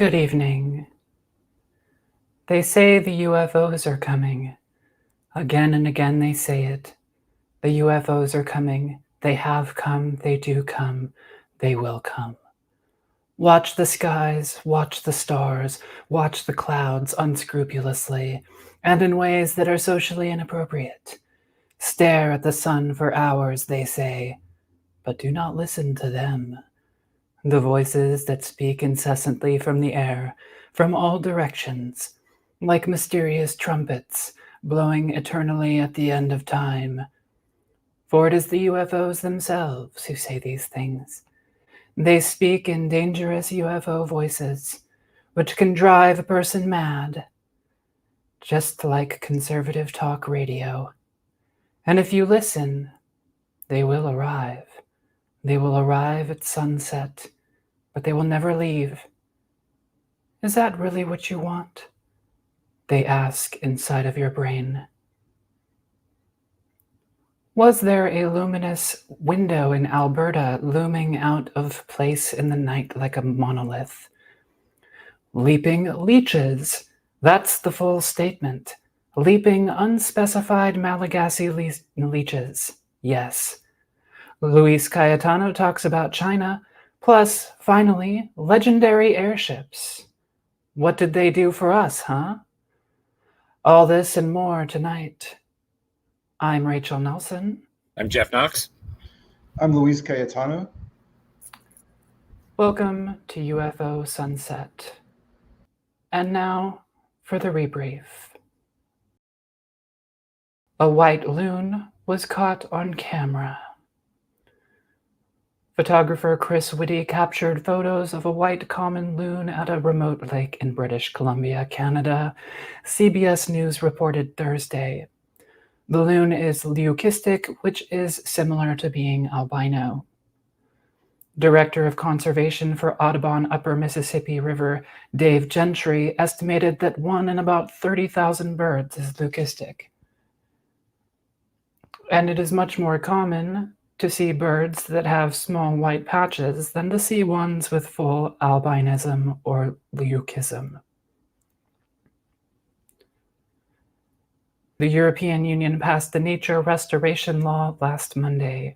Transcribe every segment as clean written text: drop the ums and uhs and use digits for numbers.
Good evening. They say the UFOs are coming. Again and again they say it. The UFOs are coming. They have come. They do come. They will come. Watch the skies, watch the stars, watch the clouds unscrupulously, and in ways that are socially inappropriate. Stare at the sun for hours, they say, but do not listen to them. The voices that speak incessantly from the air, from all directions, like mysterious trumpets blowing eternally at the end of time. For it is the UFOs themselves who say these things. They speak in dangerous UFO voices, which can drive a person mad, just like conservative talk radio. And if you listen, they will arrive. They will arrive at sunset, but they will never leave. Is that really what you want? They ask inside of your brain. Was there a luminous window in Alberta looming out of place in the night like a monolith? Leaping leeches. That's the full statement. Leaping unspecified Malagasy leeches. Yes. Luis Cayetano talks about China. Plus, finally, legendary airships. What did they do for us, huh? All this and more tonight. I'm Rachel Nelson. I'm Jeff Knox. I'm Luis Cayetano. Welcome to Ufo Sunset. And now for the rebrief. A white loon was caught on camera. Photographer Chris Whitty captured photos of a white common loon at a remote lake in British Columbia, Canada, CBS News reported Thursday. The loon is leucistic, which is similar to being albino. Director of Conservation for Audubon Upper Mississippi River, Dave Gentry, estimated that 1 in about 30,000 birds is leucistic. And it is much more common to see birds that have small white patches than to see ones with full albinism or leucism. The European Union passed the Nature Restoration Law last Monday.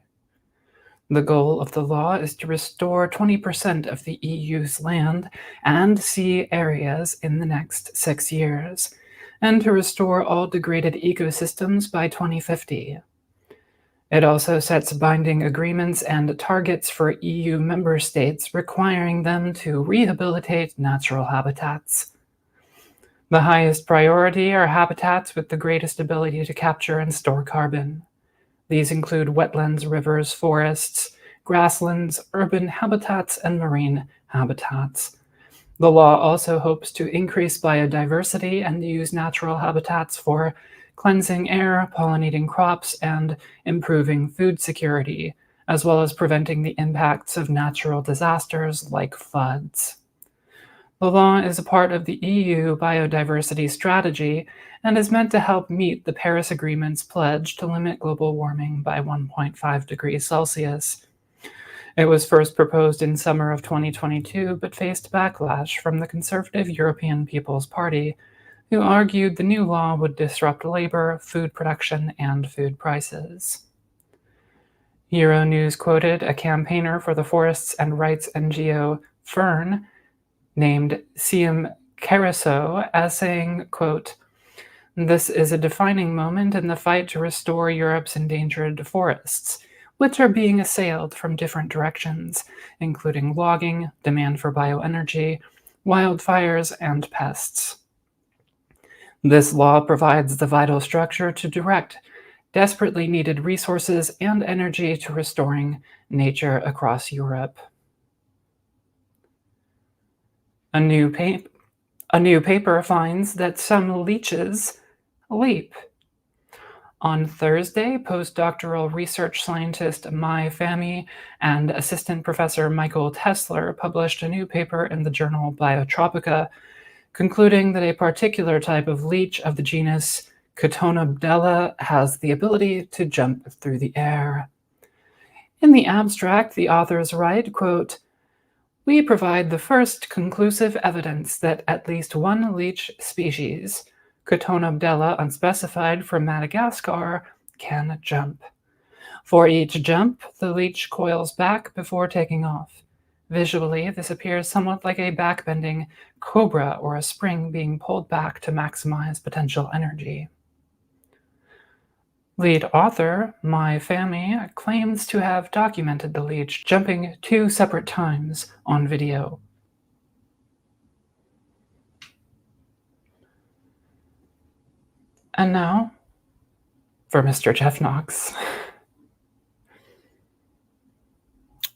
The goal of the law is to restore 20% of the EU's land and sea areas in the next 6 years, and to restore all degraded ecosystems by 2050. It also sets binding agreements and targets for EU member states requiring them to rehabilitate natural habitats. The highest priority are habitats with the greatest ability to capture and store carbon. These include wetlands, rivers, forests, grasslands, urban habitats, and marine habitats. The law also hopes to increase biodiversity and use natural habitats for cleansing air, pollinating crops, and improving food security, as well as preventing the impacts of natural disasters like floods. The law is a part of the EU biodiversity strategy and is meant to help meet the Paris Agreement's pledge to limit global warming by 1.5 degrees Celsius. It was first proposed in summer of 2022, but faced backlash from the conservative European People's Party, who argued the new law would disrupt labor, food production, and food prices. Euronews quoted a campaigner for the forests and rights NGO Fern, named Siam Caruso, as saying, quote, "This is a defining moment in the fight to restore Europe's endangered forests, which are being assailed from different directions, including logging, demand for bioenergy, wildfires, and pests. This law provides the vital structure to direct desperately needed resources and energy to restoring nature across Europe." A new paper finds that some leeches leap. On Thursday, postdoctoral research scientist Mai Fami and assistant professor Michael Tesler published a new paper in the journal Biotropica, concluding that a particular type of leech of the genus Cotonobdella has the ability to jump through the air. In the abstract, the authors write, quote, We provide the first conclusive evidence that at least one leech species, Cotonobdella unspecified from Madagascar, can jump. For each jump, the leech coils back before taking off. Visually, this appears somewhat like a backbending cobra or a spring being pulled back to maximize potential energy. Lead author Mai Fami claims to have documented the leech jumping 2 separate times on video. And now, for Mr. Jeff Knox.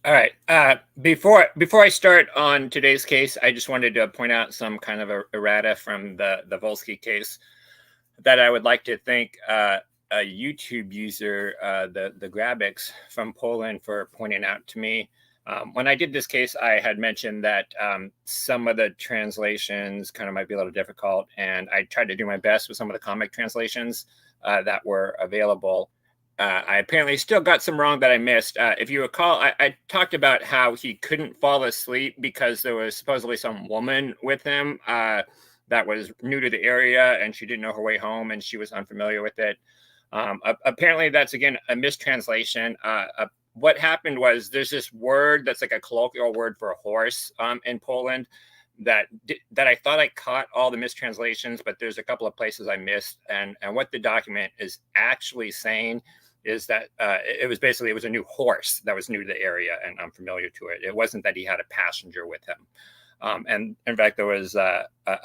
All right. Before I start on today's case, I just wanted to point out some kind of errata from the Volsky case that I would like to thank a YouTube user, the Grabix from Poland, for pointing out to me. When I did this case, I had mentioned that some of the translations kind of might be a little difficult, and I tried to do my best with some of the comic translations that were available. I apparently still got some wrong that I missed. If you recall, I talked about how he couldn't fall asleep because there was supposedly some woman with him that was new to the area, and she didn't know her way home, and she was unfamiliar with it. Apparently, that's, again, a mistranslation. What happened was there's this word that's like a colloquial word for a horse in Poland that I thought I caught all the mistranslations, but there's a couple of places I missed. And what the document is actually saying is that it was a new horse that was new to the area and unfamiliar to it. It wasn't that he had a passenger with him. And in fact, there was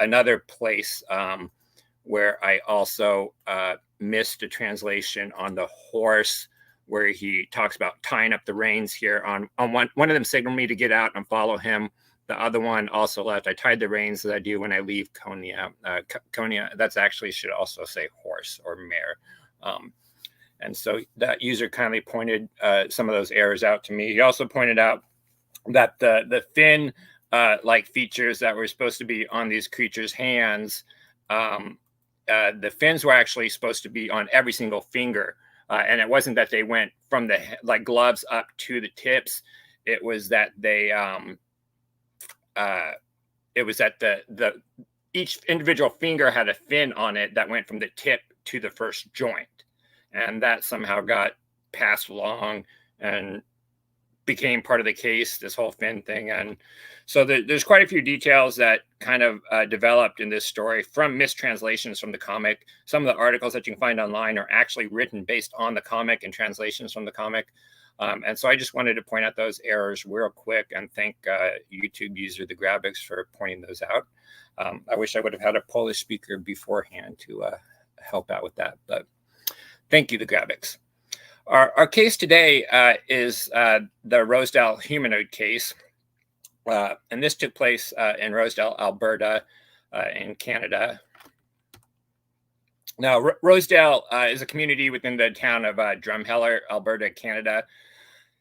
another place where I also missed a translation on the horse, where he talks about tying up the reins here. On one of them signaled me to get out and follow him. The other one also left. I tied the reins as I do when I leave Konya. Konya, that's actually should also say horse or mare. And so that user kindly pointed some of those errors out to me. He also pointed out that the fin like features that were supposed to be on these creatures' hands, the fins were actually supposed to be on every single finger. And it wasn't that they went from the gloves up to the tips. It was that they each individual finger had a fin on it that went from the tip to the first joint, and that somehow got passed along and became part of the case, this whole fin thing. And so there's quite a few details that kind of developed in this story from mistranslations from the comic. Some of the articles that you can find online are actually written based on the comic and translations from the comic. And so I just wanted to point out those errors real quick and thank YouTube user the Grabix for pointing those out. I wish I would have had a Polish speaker beforehand to help out with that, but thank you, the Grabix. Our case today is the Rosedale humanoid case. And this took place in Rosedale, Alberta, in Canada. Now, Rosedale is a community within the town of Drumheller, Alberta, Canada.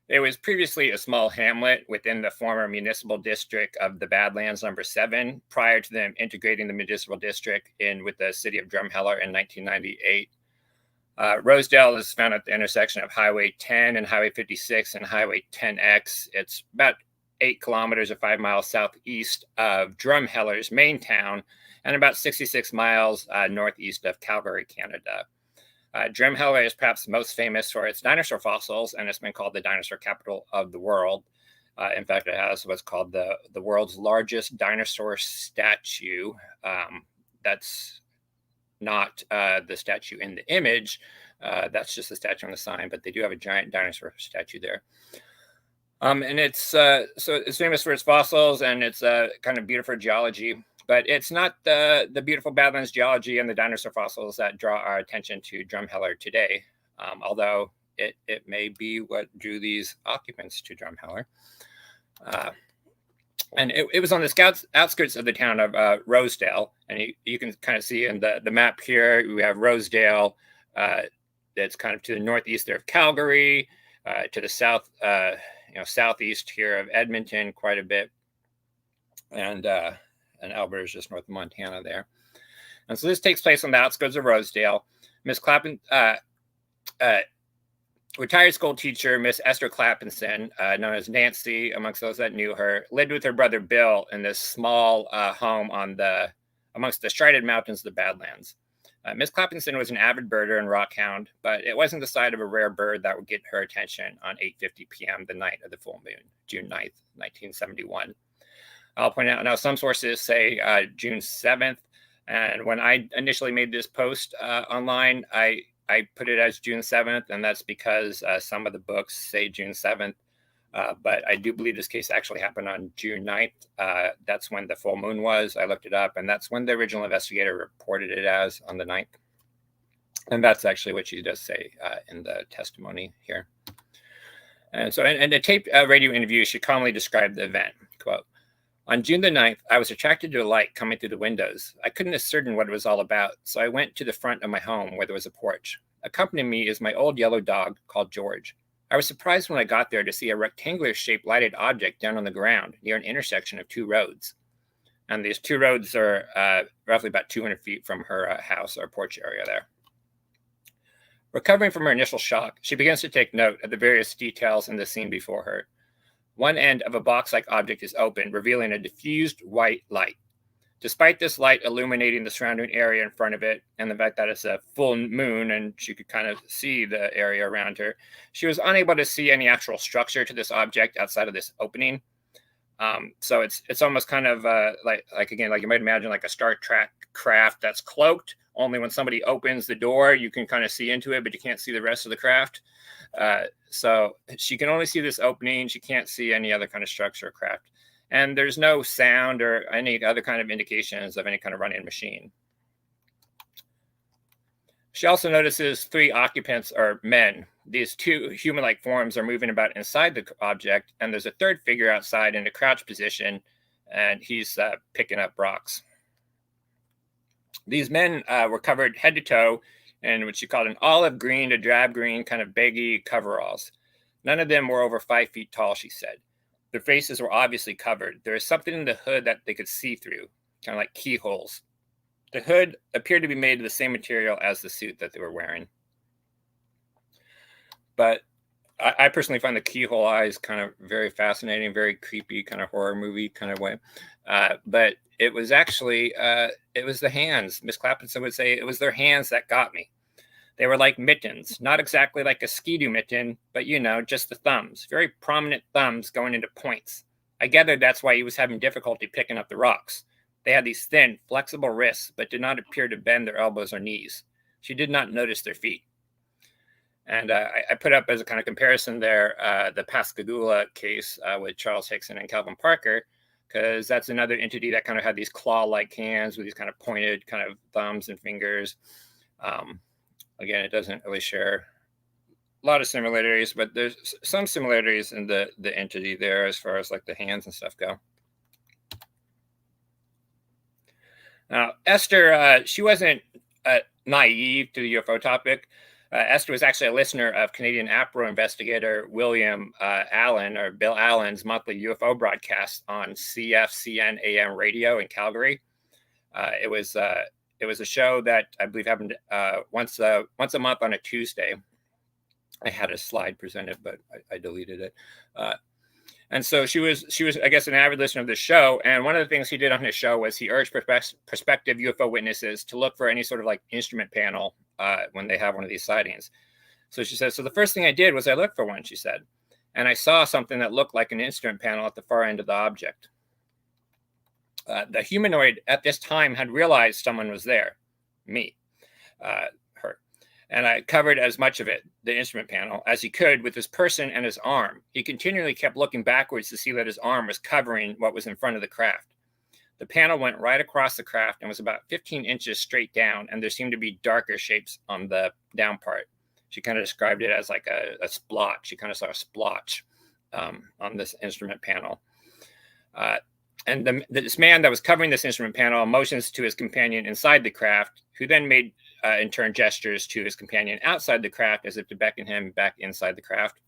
It was previously a small hamlet within the former municipal district of the Badlands number 7, prior to them integrating the municipal district in with the city of Drumheller in 1998. Rosedale is found at the intersection of Highway 10 and Highway 56 and Highway 10X. It's about 8 kilometers or 5 miles southeast of Drumheller's main town, and about 66 miles northeast of Calgary, Canada. Drumheller is perhaps most famous for its dinosaur fossils, and it's been called the dinosaur capital of the world. In fact, it has what's called the world's largest dinosaur statue. That's not the statue in the image. That's just the statue on the sign, but they do have a giant dinosaur statue there. And it's so it's famous for its fossils, and it's kind of beautiful geology. But it's not the beautiful Badlands geology and the dinosaur fossils that draw our attention to Drumheller today, although it may be what drew these occupants to Drumheller. And it was on the outskirts of the town of Rosedale. And you can kind of see in the map here, we have Rosedale. That's kind of to the northeast there of Calgary, to the south, southeast here of Edmonton quite a bit. And Alberta is just north of Montana there. And so this takes place on the outskirts of Rosedale. Miss Clappison, Retired school teacher Miss Esther Clappison, known as Nancy amongst those that knew her, lived with her brother Bill in this small home amongst the Strided Mountains of the Badlands. Miss Clappison was an avid birder and rockhound, but it wasn't the sight of a rare bird that would get her attention on 8:50 p.m. the night of the full moon, June 9th, 1971. I'll point out now some sources say June 7th, and when I initially made this post online, I put it as June 7th, and that's because some of the books say June 7th. But I do believe this case actually happened on June 9th. That's when the full moon was. I looked it up, and that's when the original investigator reported it as on the 9th. And that's actually what she does say in the testimony here. And so in a taped radio interview, she calmly described the event, quote, "On June the 9th, I was attracted to a light coming through the windows. I couldn't ascertain what it was all about, so I went to the front of my home where there was a porch. Accompanying me is my old yellow dog called George. I was surprised when I got there to see a rectangular-shaped lighted object down on the ground near an intersection of two roads." And these two roads are roughly about 200 feet from her house or porch area there. Recovering from her initial shock, she begins to take note of the various details in the scene before her. One end of a box-like object is open, revealing a diffused white light. Despite this light illuminating the surrounding area in front of it, and the fact that it's a full moon and she could kind of see the area around her, she was unable to see any actual structure to this object outside of this opening. So it's almost kind of like you might imagine like a Star Trek craft that's cloaked. Only when somebody opens the door, you can kind of see into it, but you can't see the rest of the craft. So she can only see this opening. She can't see any other kind of structure or craft. And there's no sound or any other kind of indications of any kind of running machine. She also notices three occupants or men. These two human-like forms are moving about inside the object, and there's a third figure outside in a crouch position, and he's picking up rocks. These men were covered head to toe in what she called an olive green to drab green kind of baggy coveralls. None of them were over 5 feet tall, she said. Their faces were obviously covered. There was something in the hood that they could see through, kind of like keyholes. The hood appeared to be made of the same material as the suit that they were wearing. But I personally find the keyhole eyes kind of very fascinating, very creepy, kind of horror movie kind of way. But it was actually, it was the hands. Miss Clappison would say it was their hands that got me. They were like mittens, not exactly like a skidoo mitten, but just the thumbs, very prominent thumbs going into points. I gathered that's why he was having difficulty picking up the rocks. They had these thin, flexible wrists, but did not appear to bend their elbows or knees. She did not notice their feet. And I put up as a kind of comparison there the Pascagoula case with Charles Hickson and Calvin Parker, because that's another entity that kind of had these claw-like hands with these kind of pointed kind of thumbs and fingers. Again, it doesn't really share a lot of similarities, but there's some similarities in the entity there as far as like the hands and stuff go. Now, Esther, she wasn't naive to the UFO topic. Esther was actually a listener of Canadian APRO investigator William Allen, or Bill Allen's monthly UFO broadcast on CFCN AM radio in Calgary. It was a show that I believe happened once a month on a Tuesday. I had a slide presented, but I deleted it. And so she was, I guess, an avid listener of the show. And one of the things he did on his show was he urged prospective UFO witnesses to look for any sort of like instrument panel when they have one of these sightings. So she says, so the first thing I did was I looked for one, she said, and I saw something that looked like an instrument panel at the far end of the object. The humanoid at this time had realized someone was there, me, her. And I covered as much of it, the instrument panel, as he could with his person and his arm. He continually kept looking backwards to see that his arm was covering what was in front of the craft. The panel went right across the craft and was about 15 inches straight down, and there seemed to be darker shapes on the down part. She kind of described it as like a splotch. She kind of saw a splotch on this instrument panel. And this man that was covering this instrument panel motions to his companion inside the craft, who then made, in turn, gestures to his companion outside the craft as if to beckon him back inside the craft.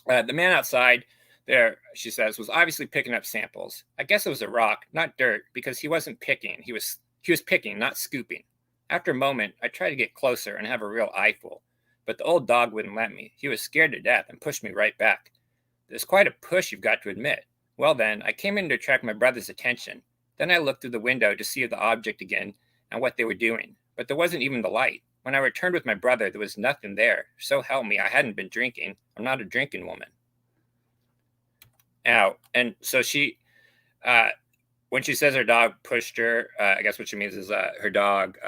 The man outside there, she says, was obviously picking up samples. I guess it was a rock, not dirt, because he wasn't picking. He was picking, not scooping. After a moment, I tried to get closer and have a real eyeful. but the old dog wouldn't let me. He was scared to death and pushed me right back. There's quite a push, you've got to admit. Well then, I came in to attract my brother's attention. Then I looked through the window to see the object again and what they were doing, but there wasn't even the light. When I returned with my brother, there was nothing there. So help me, I hadn't been drinking. I'm not a drinking woman. Now, and so she, when she says her dog pushed her, I guess what she means is her dog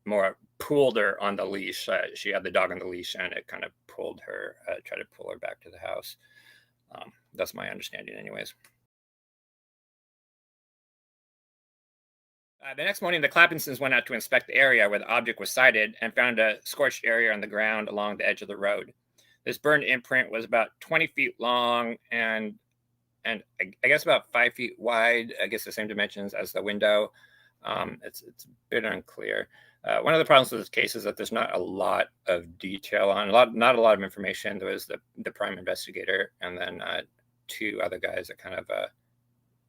more pulled her on the leash. She had the dog on the leash and it kind of pulled her, tried to pull her back to the house. That's my understanding anyways. The next morning, the Clappisons went out to inspect the area where the object was sighted and found a scorched area on the ground along the edge of the road. This burned imprint was about 20 feet long and I guess about 5 feet wide. I guess the same dimensions as the window. It's a bit unclear. One of the problems with this case is that there's not a lot of detail on not a lot of information. There was the prime investigator and then two other guys that kind of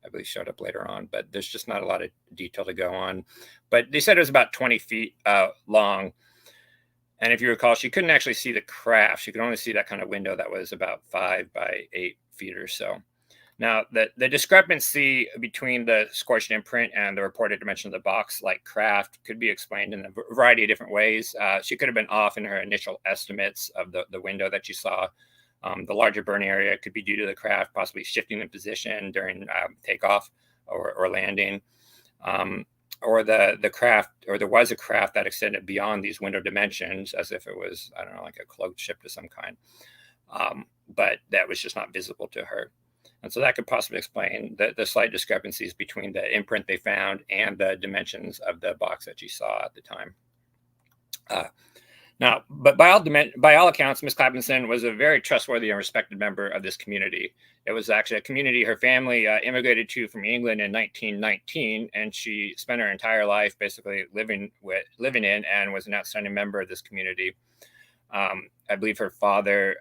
I believe showed up later on, but there's just not a lot of detail to go on. But they said it was about 20 feet long. And if you recall, she couldn't actually see the craft. She could only see that kind of window that was about 5 by 8 feet or so. Now, the discrepancy between the scorched imprint and the reported dimension of the box-like craft could be explained in a variety of different ways. She could have been off in her initial estimates of the window that she saw. The larger burn area could be due to the craft possibly shifting in position during takeoff or landing, or the craft, or there was a craft that extended beyond these window dimensions as if it was, I don't know, like a cloaked ship of some kind, but that was just not visible to her. And so that could possibly explain the slight discrepancies between the imprint they found and the dimensions of the box that she saw at the time. Now, but by all accounts, Miss Clappison was a very trustworthy and respected member of this community. It was actually a community her family immigrated to from England in 1919, and she spent her entire life basically living in and was an outstanding member of this community. I believe her father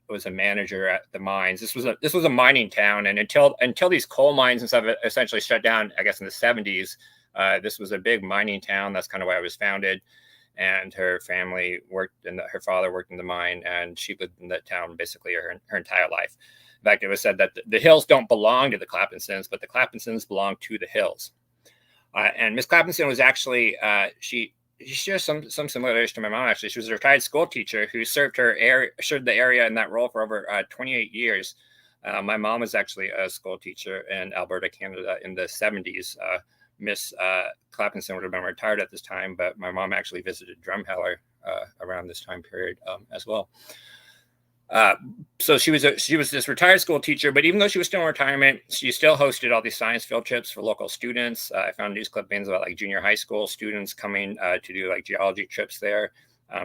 was a manager at the mines. This was a mining town, and until these coal mines and stuff essentially shut down, I guess in the 70s, this was a big mining town. That's kind of why it was founded. And her family her father worked in the mine, and she lived in the town basically her entire life. In fact, it was said that the hills don't belong to the Clappisons, but the Clappisons belong to the hills. And Miss Clappison was actually, she shares some similarities to my mom, actually. She was a retired school teacher who served the area in that role for over 28 years. My mom was actually a school teacher in Alberta, Canada in the 70s. Miss Clappison would have been retired at this time, but my mom actually visited Drumheller around this time period as well. So she was this retired school teacher, but even though she was still in retirement, she still hosted all these science field trips for local students. I found news clippings about like junior high school students coming to do like geology trips there.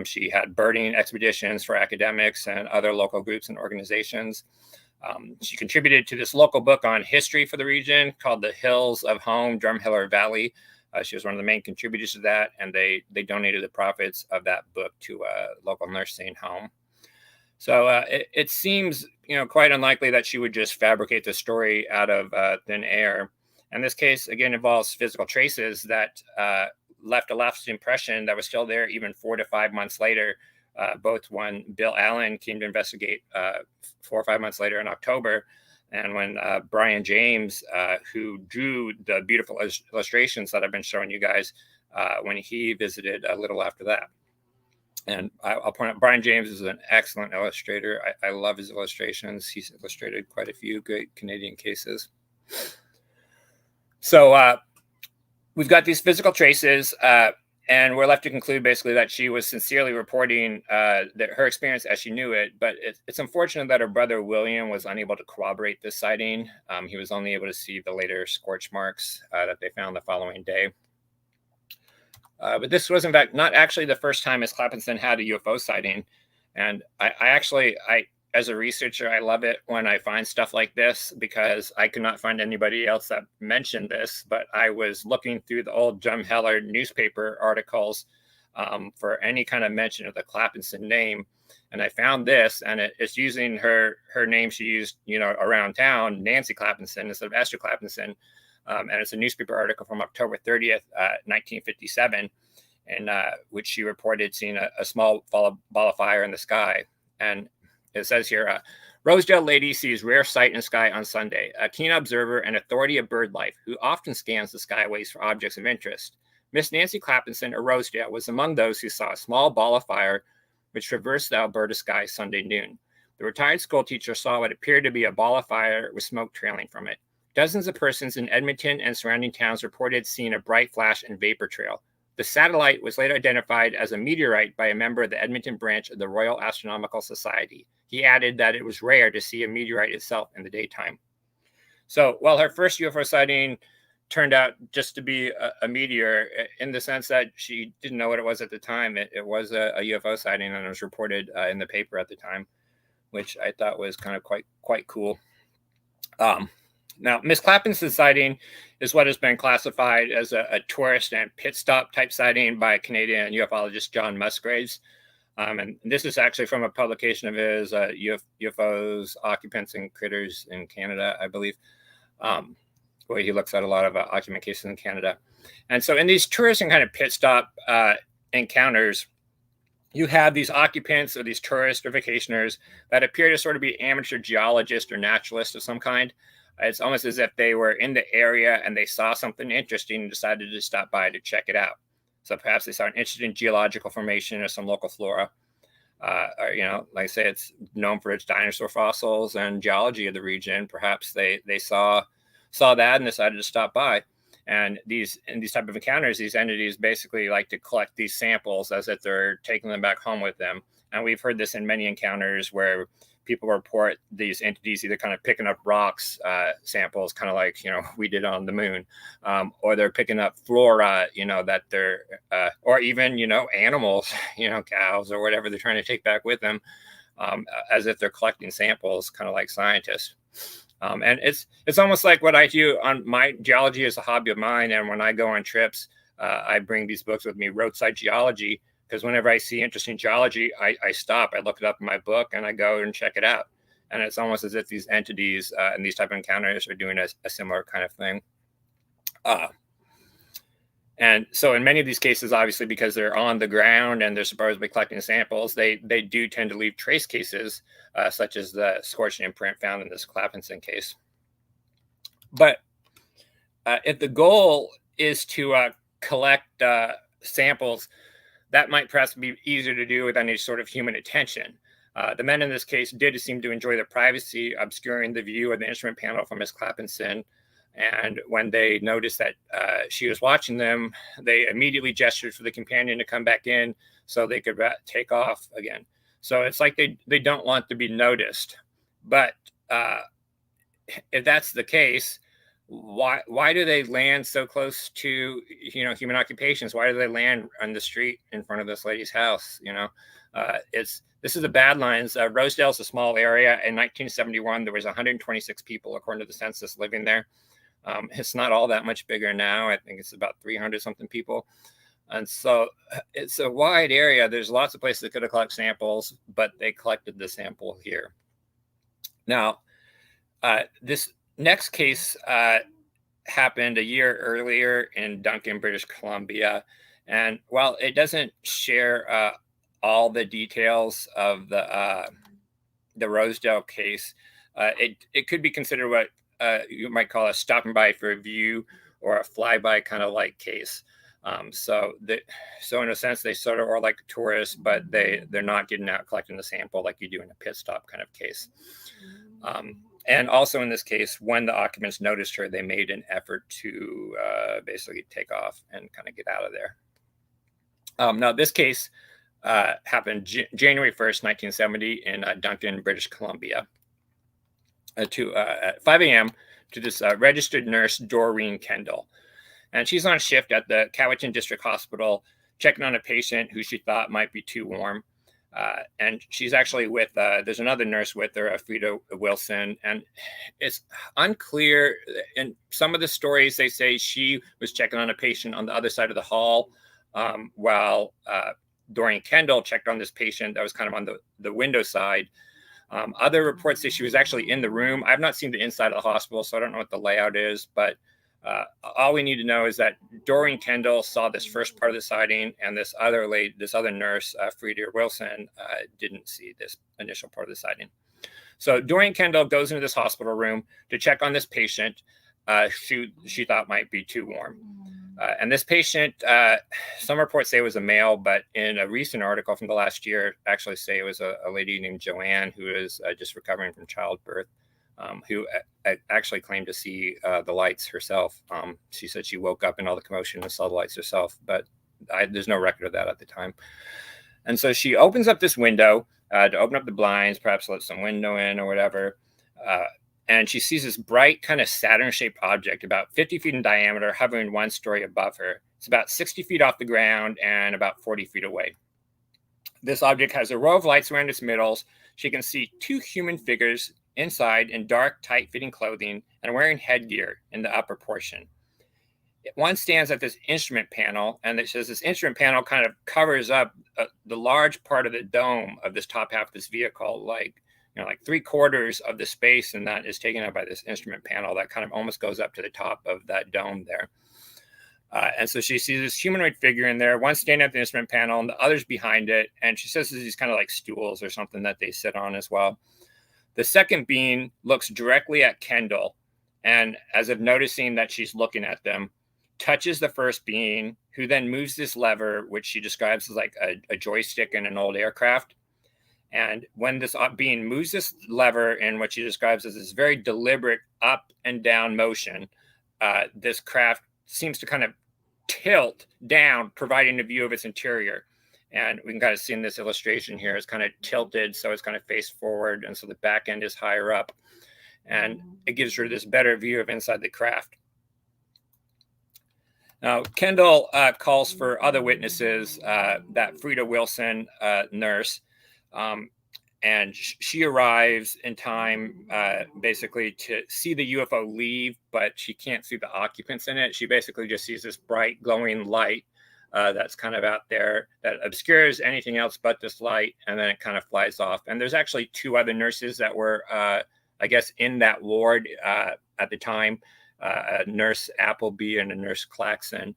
She had birding expeditions for academics and other local groups and organizations. She contributed to this local book on history for the region called The Hills of Home, Drumheller Valley. She was one of the main contributors to that, and they donated the profits of that book to a local nursing home. So it seems, quite unlikely that she would just fabricate the story out of thin air. And this case, again, involves physical traces that left a lasting impression that was still there even 4 to 5 months later. Both when Bill Allen came to investigate 4 or 5 months later in October, and when Brian James, who drew the beautiful illustrations that I've been showing you guys, when he visited a little after that. And I'll point out, Brian James is an excellent illustrator. I love his illustrations. He's illustrated quite a few great Canadian cases. So we've got these physical traces, and we're left to conclude basically that she was sincerely reporting that her experience as she knew it. But it's unfortunate that her brother William was unable to corroborate this sighting. He was only able to see the later scorch marks that they found the following day. But this was, in fact, not actually the first time Miss Clappison had a UFO sighting. And I as a researcher, I love it when I find stuff like this, because I could not find anybody else that mentioned this. But I was looking through the old Drumheller newspaper articles for any kind of mention of the Clappison name. And I found this, and it's using her name she used, around town, Nancy Clappison, instead of Esther Clappison. And it's a newspaper article from October 30th, 1957. in which she reported seeing a small ball of fire in the sky. And it says here, Rosedale lady sees rare sight in sky on Sunday, a keen observer and authority of bird life who often scans the skyways for objects of interest. Miss Nancy Clappison of Rosedale was among those who saw a small ball of fire which traversed the Alberta sky Sunday noon. The retired schoolteacher saw what appeared to be a ball of fire with smoke trailing from it. Dozens of persons in Edmonton and surrounding towns reported seeing a bright flash and vapor trail. The satellite was later identified as a meteorite by a member of the Edmonton branch of the Royal Astronomical Society. He added that it was rare to see a meteorite itself in the daytime. So while her first UFO sighting turned out just to be a meteor, in the sense that she didn't know what it was at the time, it was a UFO sighting, and it was reported in the paper at the time, which I thought was kind of quite cool. Now, Miss Clappison's sighting is what has been classified as a tourist and pit stop type sighting by Canadian ufologist John Musgraves. And this is actually from a publication of his, UFOs, Occupants, and Critters in Canada, I believe, where he looks at a lot of occupant cases in Canada. And so in these tourist and kind of pit stop encounters, you have these occupants or these tourists or vacationers that appear to sort of be amateur geologists or naturalists of some kind. It's almost as if they were in the area and they saw something interesting and decided to stop by to check it out. So perhaps they saw an interesting geological formation or some local flora. Or, like I say, it's known for its dinosaur fossils and geology of the region. Perhaps they saw that and decided to stop by. And in these type of encounters, these entities basically like to collect these samples as if they're taking them back home with them. And we've heard this in many encounters where people report these entities either kind of picking up rocks samples, kind of like, we did on the moon, or they're picking up flora, that they're, or even, animals, cows or whatever they're trying to take back with them, as if they're collecting samples, kind of like scientists. And it's almost like what I do on my geology is a hobby of mine. And when I go on trips, I bring these books with me, Roadside Geology, because whenever I see interesting geology, I stop, I look it up in my book, and I go and check it out. And it's almost as if these entities and these type of encounters are doing a similar kind of thing. And so in many of these cases, obviously, because they're on the ground and they're supposedly collecting samples, they do tend to leave trace cases, such as the scorched imprint found in this Clappison case. But if the goal is to collect samples, that might perhaps be easier to do with any sort of human attention. The men in this case did seem to enjoy the privacy, obscuring the view of the instrument panel from Miss Clappison. And when they noticed that she was watching them, they immediately gestured for the companion to come back in so they could take off again. So it's like they don't want to be noticed. But if that's the case, why do they land so close to human occupations? Why do they land on the street in front of this lady's house? This is the Badlands. Rosedale's a small area. In 1971, there was 126 people, according to the census, living there. It's not all that much bigger now. I think it's about 300 something people. And so it's a wide area. There's lots of places that could have collected samples, but they collected the sample here. Now, this next case happened a year earlier in Duncan, British Columbia. And while it doesn't share all the details of the Rosedale case, it could be considered what you might call a stopping by for a view or a flyby kind of like case. So in a sense, they sort of are like tourists, but they're not getting out collecting the sample like you do in a pit stop kind of case. And also in this case, when the occupants noticed her, they made an effort to basically take off and kind of get out of there. Now, this case happened January 1st, 1970 in Duncan, British Columbia. At 5 a.m. to this registered nurse, Doreen Kendall. And she's on shift at the Cowichan District Hospital, checking on a patient who she thought might be too warm. And she's actually with, there's another nurse with her, Frida Wilson. And it's unclear. In some of the stories, they say she was checking on a patient on the other side of the hall, while Doreen Kendall checked on this patient that was kind of on the window side. Other reports say she was actually in the room. I've not seen the inside of the hospital, so I don't know what the layout is, but All we need to know is that Doreen Kendall saw this first part of the sighting, and this other nurse, Frida Wilson, didn't see this initial part of the sighting. So Doreen Kendall goes into this hospital room to check on this patient she thought might be too warm. And this patient, some reports say it was a male, but in a recent article from the last year, actually say it was a lady named Joanne who is just recovering from childbirth, who actually claimed to see the lights herself. She said she woke up in all the commotion and saw the lights herself, but there's no record of that at the time. And so she opens up this window to open up the blinds, perhaps let some window in or whatever. And she sees this bright kind of Saturn-shaped object about 50 feet in diameter hovering one story above her. It's about 60 feet off the ground and about 40 feet away. This object has a row of lights around its middles. She can see two human figures inside in dark, tight-fitting clothing and wearing headgear in the upper portion. One stands at this instrument panel, and it says this instrument panel kind of covers up the large part of the dome of this top half of this vehicle, like 3/4 of the space, and that is taken up by this instrument panel that kind of almost goes up to the top of that dome there. And so she sees this humanoid figure in there, one standing at the instrument panel and the others behind it. And she says there's these kind of like stools or something that they sit on as well. The second being looks directly at Kendall, and as if noticing that she's looking at them, touches the first being, who then moves this lever, which she describes as like a joystick in an old aircraft. And when this being moves this lever in what she describes as this very deliberate up and down motion, this craft seems to kind of tilt down, providing a view of its interior. And we can kind of see in this illustration here, it's kind of tilted, so it's kind of faced forward, and so the back end is higher up. And it gives her this better view of inside the craft. Now, Kendall calls for other witnesses, that Frida Wilson nurse, and she arrives in time basically to see the UFO leave, but she can't see the occupants in it. She basically just sees this bright glowing light that's kind of out there that obscures anything else but this light, and then it kind of flies off. And there's actually two other nurses that were, I guess, in that ward at the time, a nurse Appleby and a nurse Clappison,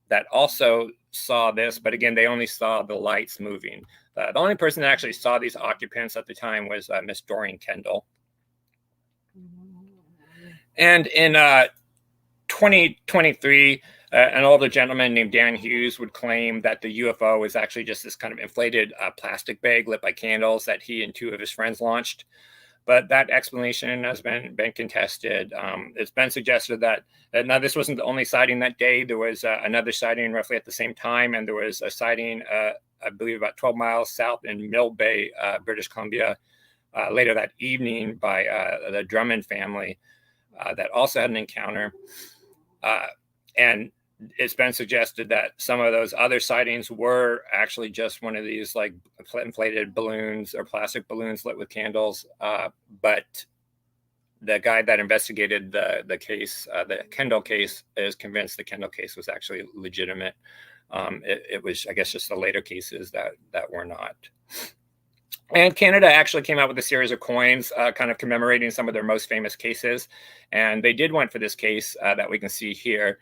that also saw this, but again, they only saw the lights moving. The only person that actually saw these occupants at the time was Miss Doreen Kendall. And in 2023, an older gentleman named Dan Hughes would claim that the UFO was actually just this kind of inflated plastic bag lit by candles that he and two of his friends launched. But that explanation has been contested. It's been suggested that now this wasn't the only sighting that day. There was another sighting roughly at the same time, and there was a sighting, I believe, about 12 miles south in Mill Bay, British Columbia, later that evening by the Drummond family that also had an encounter. And it's been suggested that some of those other sightings were actually just one of these like inflated balloons or plastic balloons lit with candles. But the guy that investigated the case, the Kendall case, is convinced the Kendall case was actually legitimate. It was, I guess, just the later cases that were not. And Canada actually came out with a series of coins kind of commemorating some of their most famous cases. And they did one for this case that we can see here.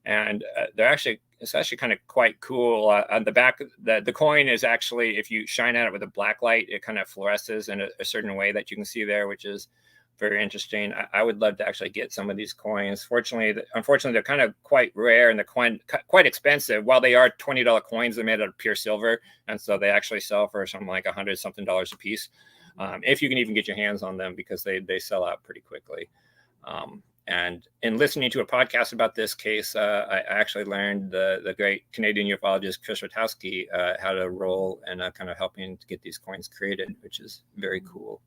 And it's actually kind of quite cool. On the back, the coin is actually, if you shine at it with a black light, it kind of fluoresces in a certain way that you can see there, which is very interesting. I would love to actually get some of these coins. Unfortunately, they're kind of quite rare and they're quite expensive. While they are $20 coins, they're made out of pure silver. And so they actually sell for something like $100-something a piece. If you can even get your hands on them, because they sell out pretty quickly. And in listening to a podcast about this case, I actually learned the great Canadian ufologist Chris Rutowski had a role in kind of helping to get these coins created, which is very cool.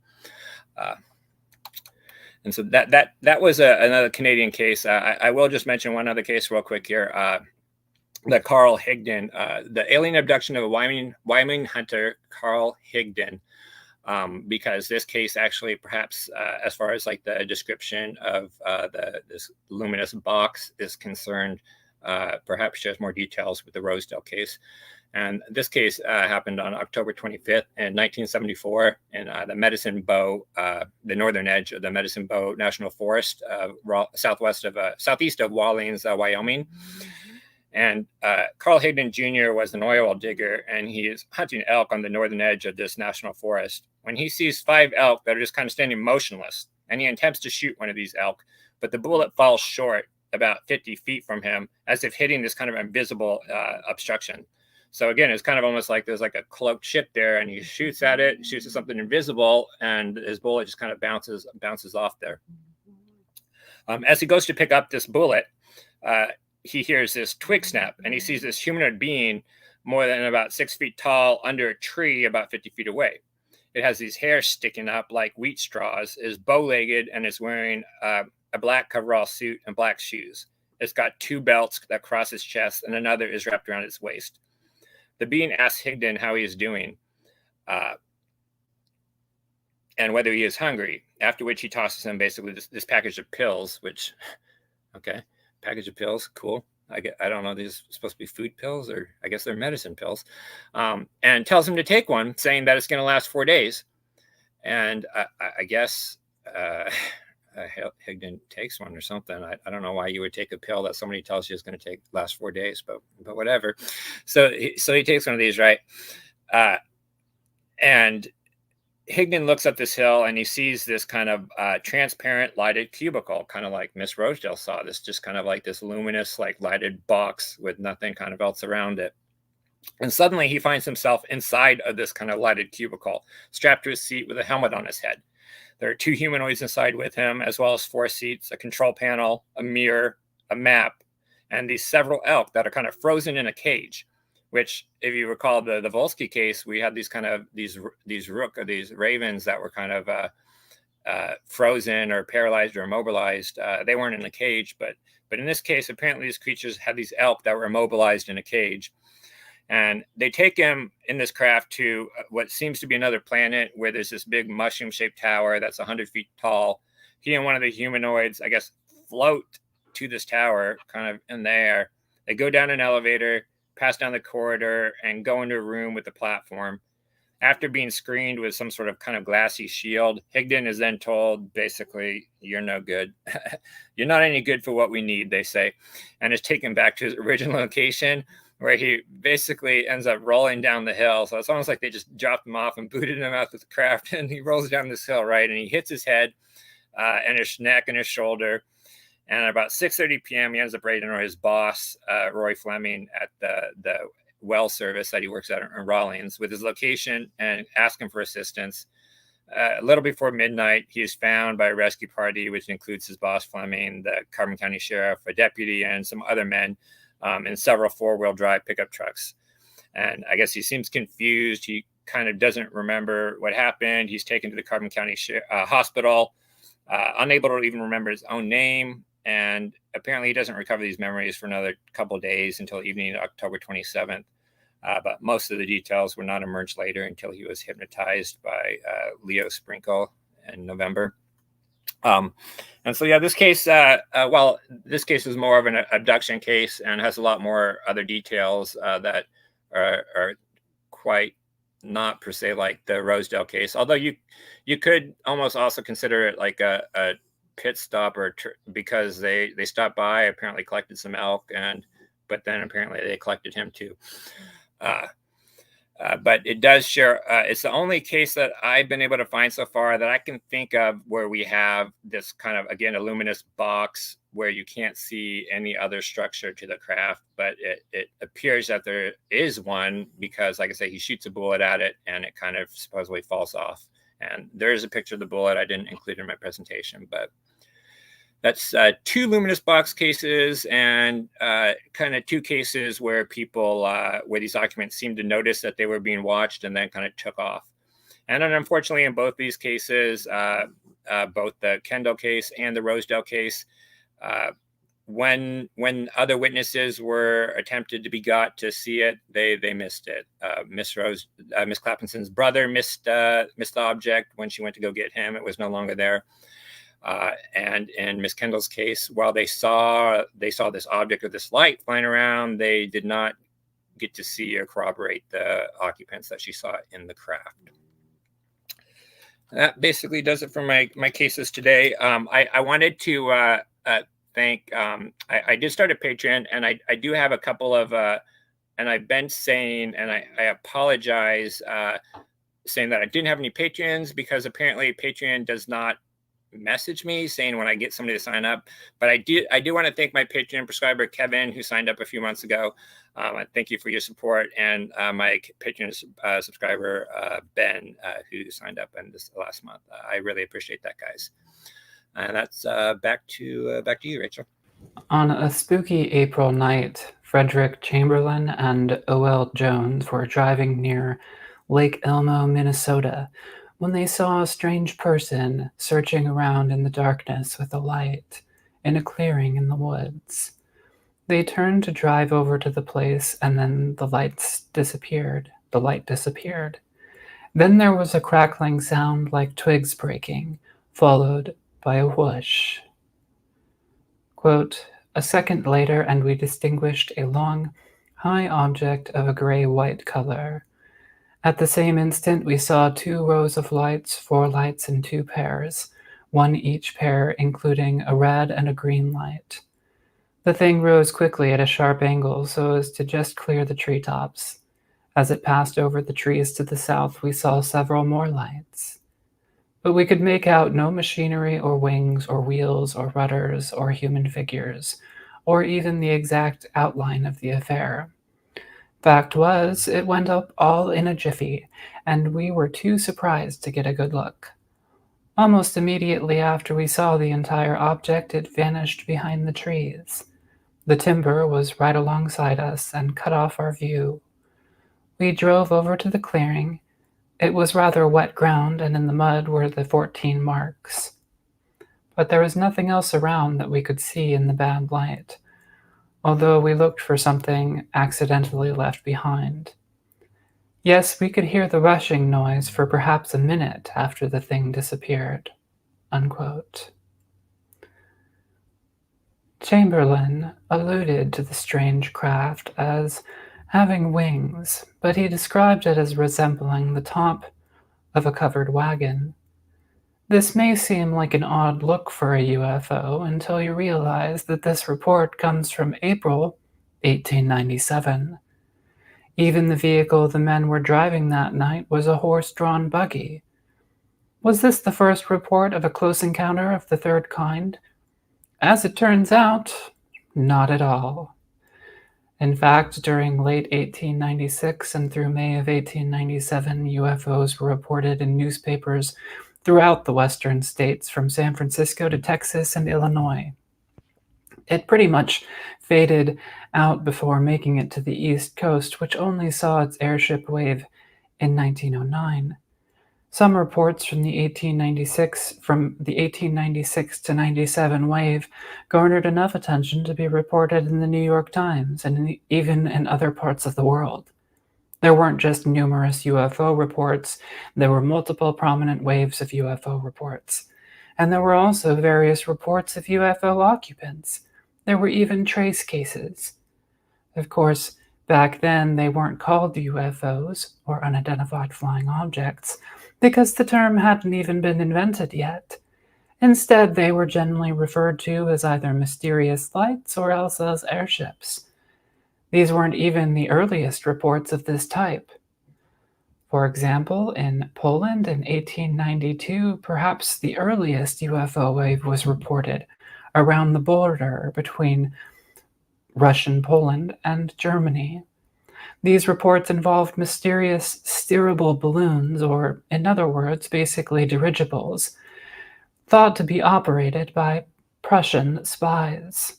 And so that was another Canadian case. I will just mention one other case real quick here. The Carl Higdon, the alien abduction of a Wyoming hunter, Carl Higdon. Because this case actually, perhaps as far as like the description of this luminous box is concerned, perhaps shares more details with the Rosedale case. And this case happened on October 25th in 1974 in the Medicine Bow, the northern edge of the Medicine Bow National Forest, southeast of Wallings, Wyoming. And Carl Higdon Jr. was an oil digger, and he is hunting elk on the northern edge of this national forest when he sees 5 elk that are just kind of standing motionless, and he attempts to shoot one of these elk, but the bullet falls short about 50 feet from him, as if hitting this kind of invisible obstruction. So again, it's kind of almost like there's like a cloaked ship there, and he shoots at it, shoots at something invisible, and his bullet just kind of bounces off there. As he goes to pick up this bullet, he hears this twig snap, and he sees this humanoid being more than about 6 feet tall under a tree about 50 feet away. It has these hairs sticking up like wheat straws, is bow-legged, and is wearing a black coverall suit and black shoes. It's got 2 belts that cross his chest, and another is wrapped around his waist. The being asks Higdon how he is doing and whether he is hungry, after which he tosses him basically this package of pills, which, okay, package of pills, cool. I don't know, these are supposed to be food pills, or I guess they're medicine pills, and tells him to take one, saying that it's going to last 4 days. And I guess Higdon takes one or something. I don't know why you would take a pill that somebody tells you is going to last 4 days, but whatever. So he takes one of these, right? And Higdon looks up this hill, and he sees this kind of transparent lighted cubicle, kind of like Miss Rosedale saw this, just kind of like this luminous, like lighted box with nothing kind of else around it. And suddenly he finds himself inside of this kind of lighted cubicle, strapped to his seat with a helmet on his head. There are 2 humanoids inside with him, as well as 4 seats, a control panel, a mirror, a map, and these several elk that are kind of frozen in a cage. Which, if you recall the Volsky case, we had these kind of these ravens that were kind of frozen or paralyzed or immobilized. They weren't in a cage, but in this case, apparently these creatures had these elk that were immobilized in a cage. And they take him in this craft to what seems to be another planet, where there's this big mushroom-shaped tower that's 100 feet tall. He and one of the humanoids, I guess, float to this tower, kind of in the air. They go down an elevator, pass down the corridor, and go into a room with the platform. After being screened with some sort of kind of glassy shield, Higdon is then told, basically, you're no good. You're not any good for what we need, they say, and is taken back to his original location, where he basically ends up rolling down the hill. So it's almost like they just dropped him off and booted him out of the craft, and he rolls down this hill, right? And he hits his head and his neck and his shoulder. And at about 6:30 p.m., he ends up right into his boss, Roy Fleming, at the well service that he works at in Rawlins, with his location and asking for assistance. A little before midnight, he is found by a rescue party, which includes his boss, Fleming, the Carbon County Sheriff, a deputy, and some other men in several 4-wheel drive pickup trucks. And I guess he seems confused. He kind of doesn't remember what happened. He's taken to the Carbon County Hospital, unable to even remember his own name. And apparently he doesn't recover these memories for another couple of days until evening October 27th. But most of the details were not emerged later until he was hypnotized by Leo Sprinkle in November. And so, yeah, this case, this case is more of an abduction case and has a lot more other details that are quite not per se like the Rosedale case. Although you could almost also consider it like a pit stop, because they stopped by, apparently collected some elk, but then apparently they collected him too. But it does share. It's the only case that I've been able to find so far that I can think of where we have this kind of, again, a luminous box where you can't see any other structure to the craft, but it appears that there is one, because, like I say, he shoots a bullet at it and it kind of supposedly falls off. And there is a picture of the bullet I didn't include in my presentation, but that's 2 luminous box cases and kind of 2 cases where people, where these occupants seemed to notice that they were being watched and then kind of took off. And then unfortunately, in both these cases, both the Kendall case and the Rosedale case, when other witnesses were attempted to be got to see it, they missed it. Miss Clappison's brother missed the object when she went to go get him. It was no longer there. And in Miss Kendall's case, while they saw this object or this light flying around, they did not get to see or corroborate the occupants that she saw in the craft. That basically does it for my cases today. I wanted to thank, I did start a Patreon, and I do have a couple of, and I've been saying, and I apologize, saying that I didn't have any Patreons, because apparently Patreon does not message me saying when I get somebody to sign up. But I do want to thank my Patreon prescriber, Kevin, who signed up a few months ago. Thank you for your support. And my Patreon subscriber, Ben, who signed up in this last month. I really appreciate that, guys. And that's back to you, Rachel. On a spooky April night, Frederick Chamberlain and O.L. Jones were driving near Lake Elmo, Minnesota, when they saw a strange person searching around in the darkness with a light in a clearing in the woods. They turned to drive over to the place, and then the light disappeared. Then there was a crackling sound like twigs breaking, followed by a whoosh. Quote, "A second later, and we distinguished a long, high object of a gray-white color. At the same instant, we saw 2 rows of lights, 4 lights in 2 pairs, 1 each pair, including a red and a green light. The thing rose quickly at a sharp angle so as to just clear the treetops. As it passed over the trees to the south, we saw several more lights. But we could make out no machinery or wings or wheels or rudders or human figures, or even the exact outline of the affair. Fact was, it went up all in a jiffy, and we were too surprised to get a good look. Almost immediately after we saw the entire object, it vanished behind the trees. The timber was right alongside us and cut off our view. We drove over to the clearing. It was rather wet ground, and in the mud were the 14 marks. But there was nothing else around that we could see in the bad light, although we looked for something accidentally left behind. Yes, we could hear the rushing noise for perhaps a minute after the thing disappeared." Unquote. Chamberlain alluded to the strange craft as having wings, but he described it as resembling the top of a covered wagon. This may seem like an odd look for a UFO until you realize that this report comes from April 1897. Even the vehicle the men were driving that night was a horse-drawn buggy. Was this the first report of a close encounter of the third kind? As it turns out, not at all. In fact, during late 1896 and through May of 1897, UFOs were reported in newspapers throughout the western states, from San Francisco to Texas and Illinois. It pretty much faded out before making it to the East Coast, which only saw its airship wave in 1909. Some reports from the 1896 to 97 wave garnered enough attention to be reported in the New York Times and even in other parts of the world. There weren't just numerous UFO reports, there were multiple prominent waves of UFO reports. And there were also various reports of UFO occupants. There were even trace cases. Of course, back then they weren't called UFOs, or unidentified flying objects, because the term hadn't even been invented yet. Instead, they were generally referred to as either mysterious lights or else as airships. These weren't even the earliest reports of this type. For example, in Poland in 1892, perhaps the earliest UFO wave was reported around the border between Russian Poland and Germany. These reports involved mysterious steerable balloons, or in other words, basically dirigibles, thought to be operated by Prussian spies.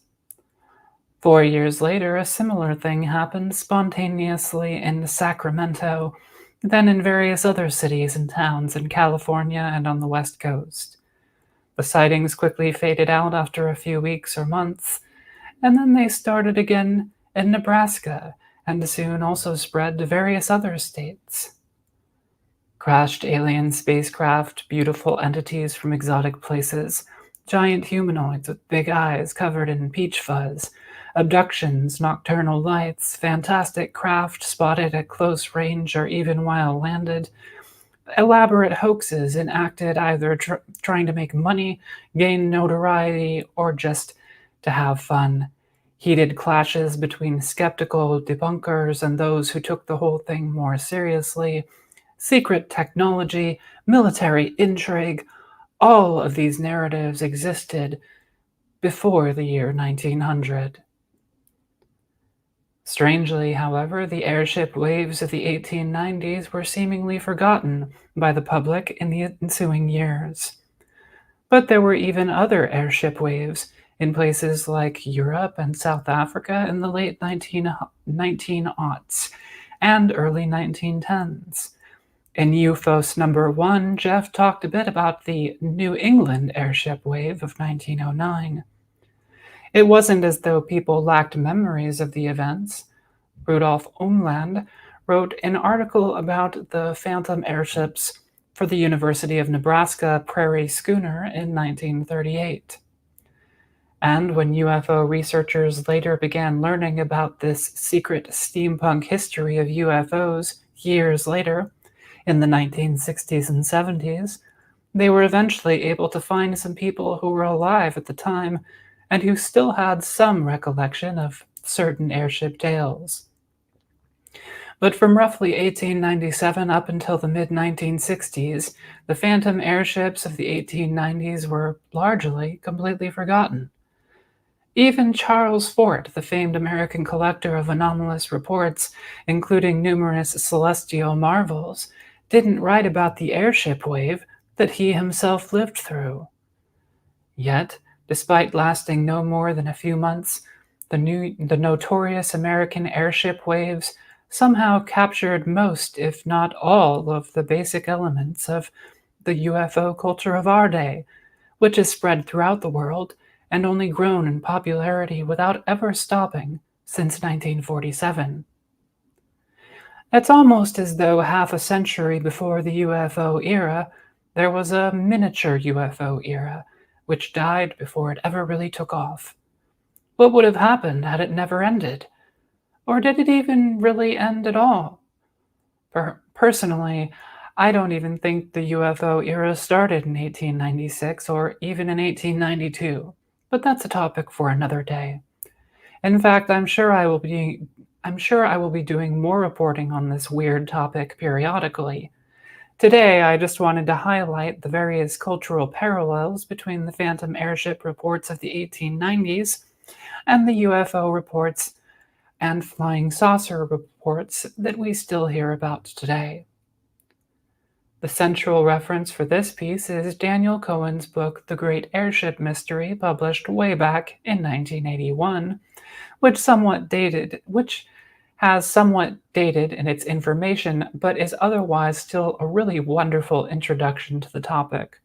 4 years later, a similar thing happened spontaneously in Sacramento, then in various other cities and towns in California and on the West Coast. The sightings quickly faded out after a few weeks or months, and then they started again in Nebraska, and soon also spread to various other states. Crashed alien spacecraft, beautiful entities from exotic places, giant humanoids with big eyes covered in peach fuzz, Abductions, nocturnal lights, fantastic craft spotted at close range or even while landed, elaborate hoaxes enacted either trying to make money, gain notoriety, or just to have fun. Heated clashes between skeptical debunkers and those who took the whole thing more seriously, secret technology, military intrigue, all of these narratives existed before the year 1900. Strangely, however, the airship waves of the 1890s were seemingly forgotten by the public in the ensuing years. But there were even other airship waves in places like Europe and South Africa in the late 1900s and early 1910s. In Ufos number 1, Jeff talked a bit about the New England airship wave of 1909. It wasn't as though people lacked memories of the events. Rudolf Umland wrote an article about the phantom airships for the University of Nebraska Prairie Schooner in 1938. And when UFO researchers later began learning about this secret steampunk history of UFOs years later, in the 1960s and 70s, they were eventually able to find some people who were alive at the time and who still had some recollection of certain airship tales. But from roughly 1897 up until the mid-1960s, the phantom airships of the 1890s were largely completely forgotten. Even Charles Fort, the famed American collector of anomalous reports, including numerous celestial marvels, didn't write about the airship wave that he himself lived through. Yet, despite lasting no more than a few months, the notorious American airship waves somehow captured most, if not all, of the basic elements of the UFO culture of our day, which has spread throughout the world and only grown in popularity without ever stopping since 1947. It's almost as though half a century before the UFO era, there was a miniature UFO era, which died before it ever really took off. What would have happened had it never ended? Or did it even really end at all? Personally, I don't even think the UFO era started in 1896 or even in 1892, but that's a topic for another day. In fact, I'm sure I will be doing more reporting on this weird topic periodically. Today, I just wanted to highlight the various cultural parallels between the phantom airship reports of the 1890s and the UFO reports and flying saucer reports that we still hear about today. The central reference for this piece is Daniel Cohen's book, The Great Airship Mystery, published way back in 1981, which has somewhat dated in its information, but is otherwise still a really wonderful introduction to the topic.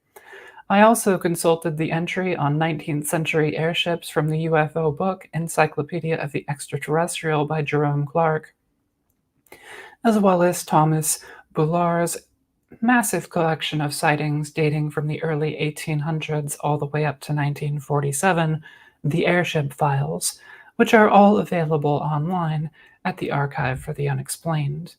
I also consulted the entry on 19th century airships from the UFO book, Encyclopedia of the Extraterrestrial by Jerome Clark, as well as Thomas Boulard's massive collection of sightings dating from the early 1800s all the way up to 1947, the Airship Files, which are all available online at the Archive for the Unexplained.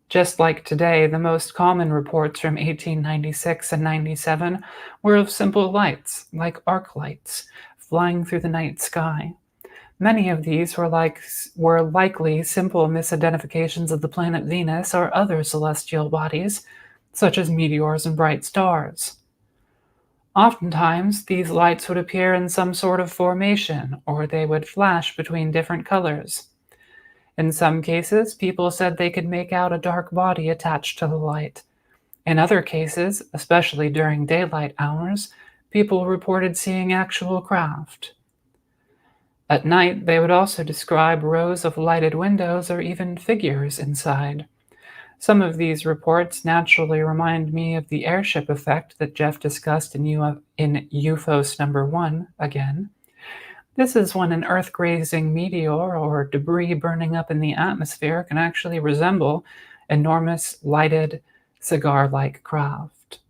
Just like today, the most common reports from 1896 and 97 were of simple lights, like arc lights, flying through the night sky. Many of these were likely simple misidentifications of the planet Venus or other celestial bodies, such as meteors and bright stars. Oftentimes, these lights would appear in some sort of formation, or they would flash between different colors. In some cases, people said they could make out a dark body attached to the light. In other cases, especially during daylight hours, people reported seeing actual craft. At night, they would also describe rows of lighted windows or even figures inside. Some of these reports naturally remind me of the airship effect that Jeff discussed in Ufos number 1 again. This is when an Earth-grazing meteor or debris burning up in the atmosphere can actually resemble enormous, lighted, cigar-like craft.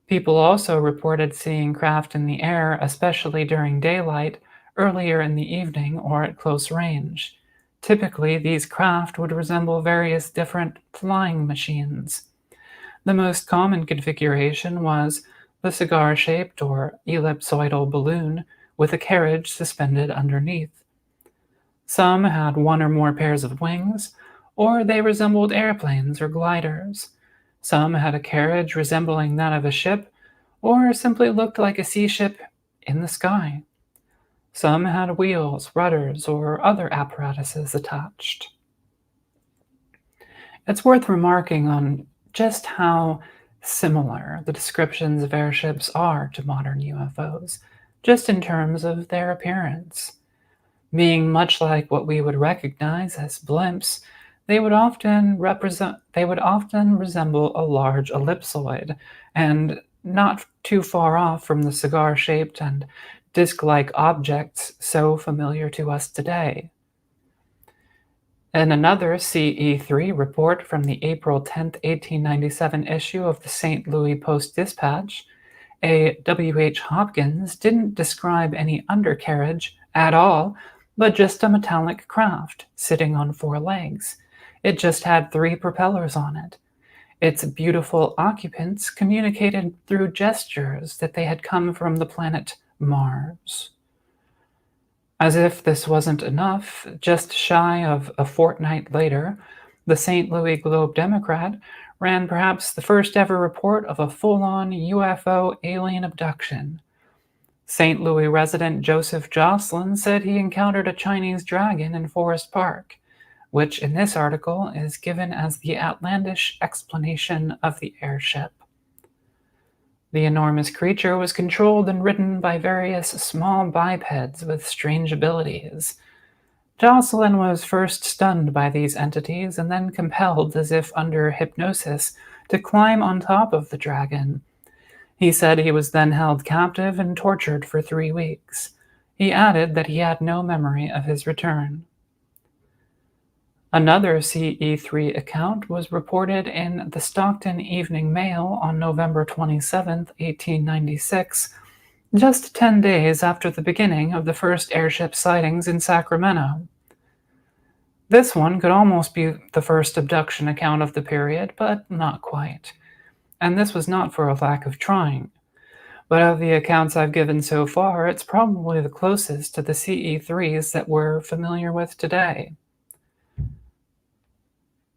People also reported seeing craft in the air, especially during daylight, earlier in the evening or at close range. Typically, these craft would resemble various different flying machines. The most common configuration was the cigar-shaped or ellipsoidal balloon with a carriage suspended underneath. Some had one or more pairs of wings, or they resembled airplanes or gliders. Some had a carriage resembling that of a ship, or simply looked like a sea ship in the sky. Some had wheels, rudders, or other apparatuses attached. It's worth remarking on just how similar the descriptions of airships are to modern UFOs, just in terms of their appearance. Being much like what we would recognize as blimps, they would often resemble a large ellipsoid, and not too far off from the cigar-shaped and disc-like objects so familiar to us today. In another CE3 report from the April 10, 1897 issue of the St. Louis Post-Dispatch, a W.H. Hopkins didn't describe any undercarriage at all, but just a metallic craft sitting on 4 legs. It just had 3 propellers on it. Its beautiful occupants communicated through gestures that they had come from the planet Mars. As if this wasn't enough, just shy of a fortnight later, the St. Louis Globe-Democrat ran perhaps the first ever report of a full-on UFO alien abduction. St. Louis resident Joseph Jocelyn said he encountered a Chinese dragon in Forest Park, which in this article is given as the outlandish explanation of the airship. The enormous creature was controlled and ridden by various small bipeds with strange abilities. Jocelyn was first stunned by these entities and then compelled, as if under hypnosis, to climb on top of the dragon. He said he was then held captive and tortured for 3 weeks. He added that he had no memory of his return. Another CE3 account was reported in the Stockton Evening Mail on November 27, 1896, just 10 days after the beginning of the first airship sightings in Sacramento. This one could almost be the first abduction account of the period, but not quite. And this was not for a lack of trying. But of the accounts I've given so far, it's probably the closest to the CE3s that we're familiar with today.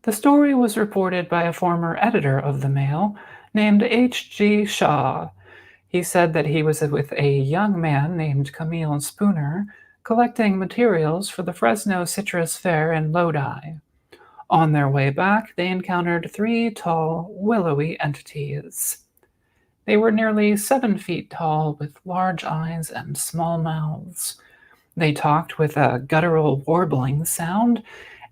The story was reported by a former editor of the Mail named H.G. Shaw. He said that he was with a young man named Camille Spooner collecting materials for the Fresno Citrus Fair in Lodi. On their way back, they encountered 3 tall, willowy entities. They were nearly 7 feet tall with large eyes and small mouths. They talked with a guttural warbling sound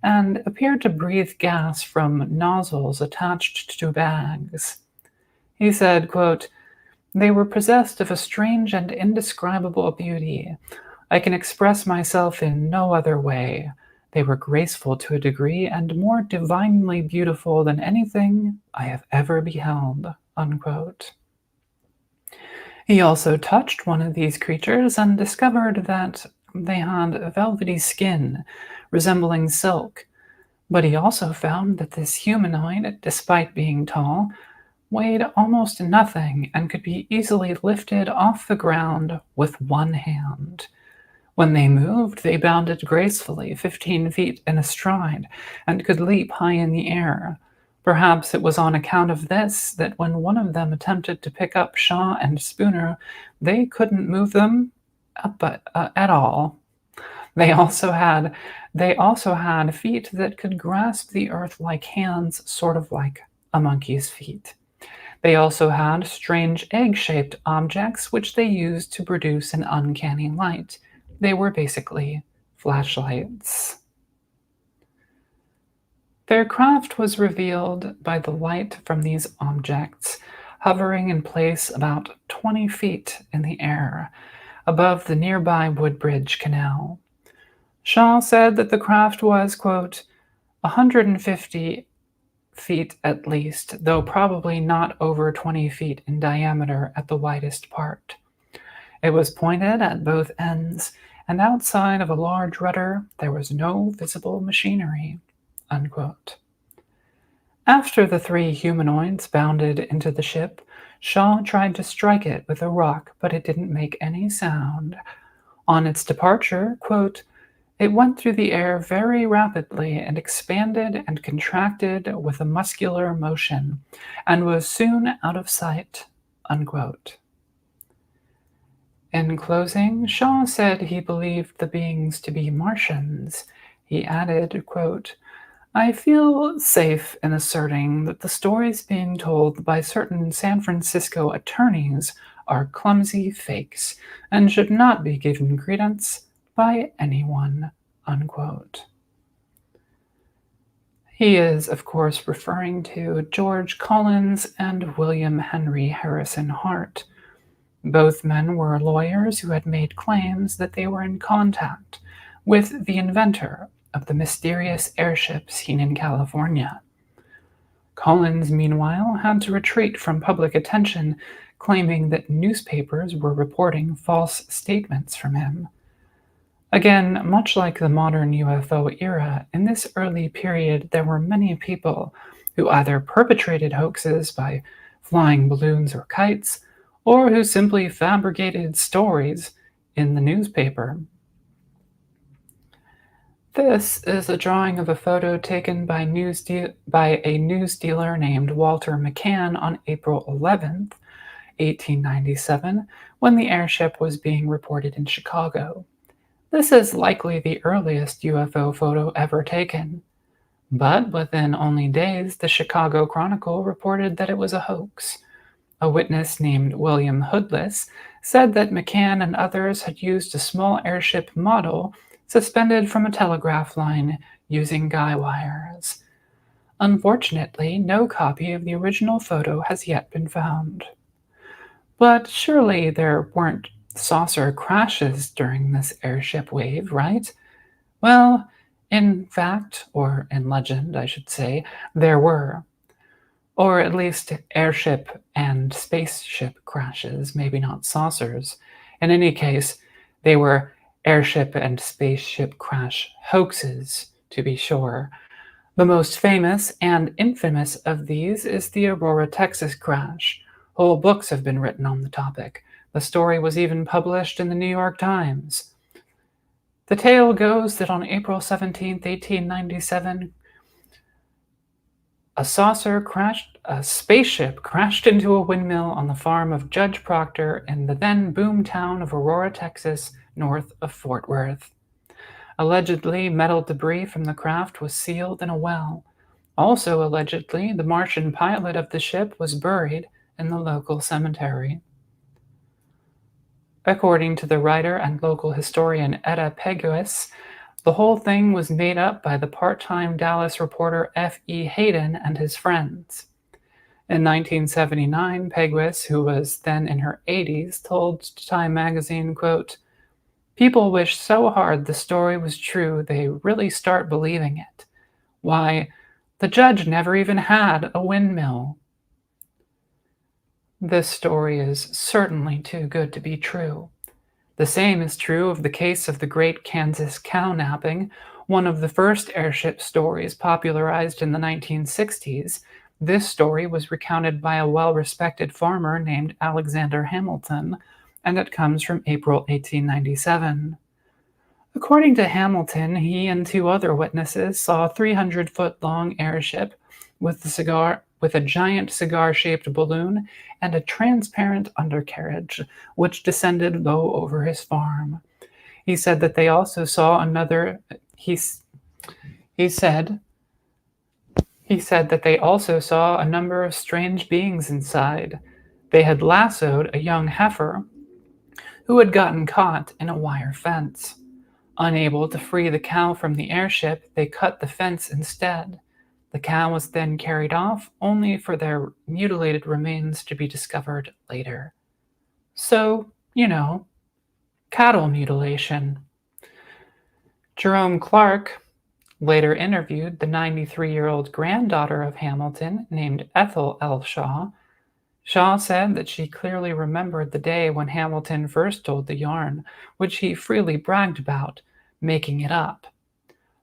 and appeared to breathe gas from nozzles attached to bags. He said, quote, "They were possessed of a strange and indescribable beauty. I can express myself in no other way. They were graceful to a degree and more divinely beautiful than anything I have ever beheld," unquote. He also touched one of these creatures and discovered that they had velvety skin, resembling silk. But he also found that this humanoid, despite being tall, weighed almost nothing and could be easily lifted off the ground with one hand. When they moved, they bounded gracefully, 15 feet in a stride, and could leap high in the air. Perhaps it was on account of this that when one of them attempted to pick up Shaw and Spooner, they couldn't move them at all. They also had feet that could grasp the earth like hands, sort of like a monkey's feet. They also had strange egg-shaped objects which they used to produce an uncanny light. They were basically flashlights. Their craft was revealed by the light from these objects, hovering in place about 20 feet in the air, above the nearby Woodbridge Canal. Shaw said that the craft was, quote, 150 feet at least, though probably not over 20 feet in diameter at the widest part. It was pointed at both ends, and outside of a large rudder there was no visible machinery." Unquote. After the three humanoids bounded into the ship, Shaw tried to strike it with a rock, but it didn't make any sound. On its departure, quote, "It went through the air very rapidly and expanded and contracted with a muscular motion, and was soon out of sight." Unquote. In closing, Shaw said he believed the beings to be Martians. He added, quote, "I feel safe in asserting that the stories being told by certain San Francisco attorneys are clumsy fakes and should not be given credence by anyone." Unquote. He is, of course, referring to George Collins and William Henry Harrison Hart. Both men were lawyers who had made claims that they were in contact with the inventor of the mysterious airship seen in California. Collins, meanwhile, had to retreat from public attention, claiming that newspapers were reporting false statements from him. Again, much like the modern UFO era, in this early period there were many people who either perpetrated hoaxes by flying balloons or kites, or who simply fabricated stories in the newspaper. This is a drawing of a photo taken by a news dealer named Walter McCann on April 11th, 1897, when the airship was being reported in Chicago. This is likely the earliest UFO photo ever taken. But within only days, the Chicago Chronicle reported that it was a hoax. A witness named William Hoodless said that McCann and others had used a small airship model suspended from a telegraph line using guy wires. Unfortunately, no copy of the original photo has yet been found. But surely there weren't saucer crashes during this airship wave, right? Well, in fact, or in legend, I should say, there were. Or at least airship and spaceship crashes, maybe not saucers. In any case, they were airship and spaceship crash hoaxes, to be sure. The most famous and infamous of these is the Aurora, Texas crash. Whole books have been written on the topic. The story was even published in the New York Times. The tale goes that on April 17, 1897, a spaceship crashed into a windmill on the farm of Judge Proctor in the then boom town of Aurora, Texas, north of Fort Worth. Allegedly, metal debris from the craft was sealed in a well. Also allegedly, the Martian pilot of the ship was buried in the local cemetery. According to the writer and local historian Etta Pegues, the whole thing was made up by the part-time Dallas reporter F.E. Hayden and his friends. In 1979, Pegues, who was then in her 80s, told Time magazine, quote, "People wish so hard the story was true they really start believing it. Why, the judge never even had a windmill." This story is certainly too good to be true. The same is true of the case of the Great Kansas Cow Napping, one of the first airship stories popularized in the 1960s. This story was recounted by a well-respected farmer named Alexander Hamilton, and it comes from April 1897. According to Hamilton, he and two other witnesses saw a 300-foot-long airship with a giant cigar-shaped balloon and a transparent undercarriage, which descended low over his farm. He said that they also saw another. He said that they also saw a number of strange beings inside. They had lassoed a young heifer who had gotten caught in a wire fence. Unable to free the cow from the airship, they cut the fence instead. The cow was then carried off, only for their mutilated remains to be discovered later. So, cattle mutilation. Jerome Clark later interviewed the 93-year-old granddaughter of Hamilton named Ethel L. Shaw. Shaw said that she clearly remembered the day when Hamilton first told the yarn, which he freely bragged about, making it up.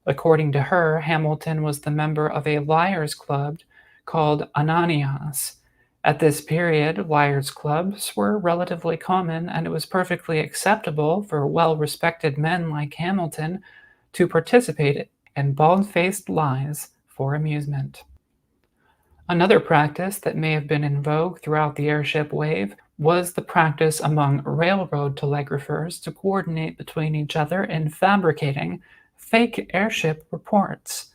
According to her, Hamilton was the member of a liars' club called Ananias. At this period, liars' clubs were relatively common, and it was perfectly acceptable for well-respected men like Hamilton to participate in bald-faced lies for amusement. Another practice that may have been in vogue throughout the airship wave was the practice among railroad telegraphers to coordinate between each other in fabricating fake airship reports.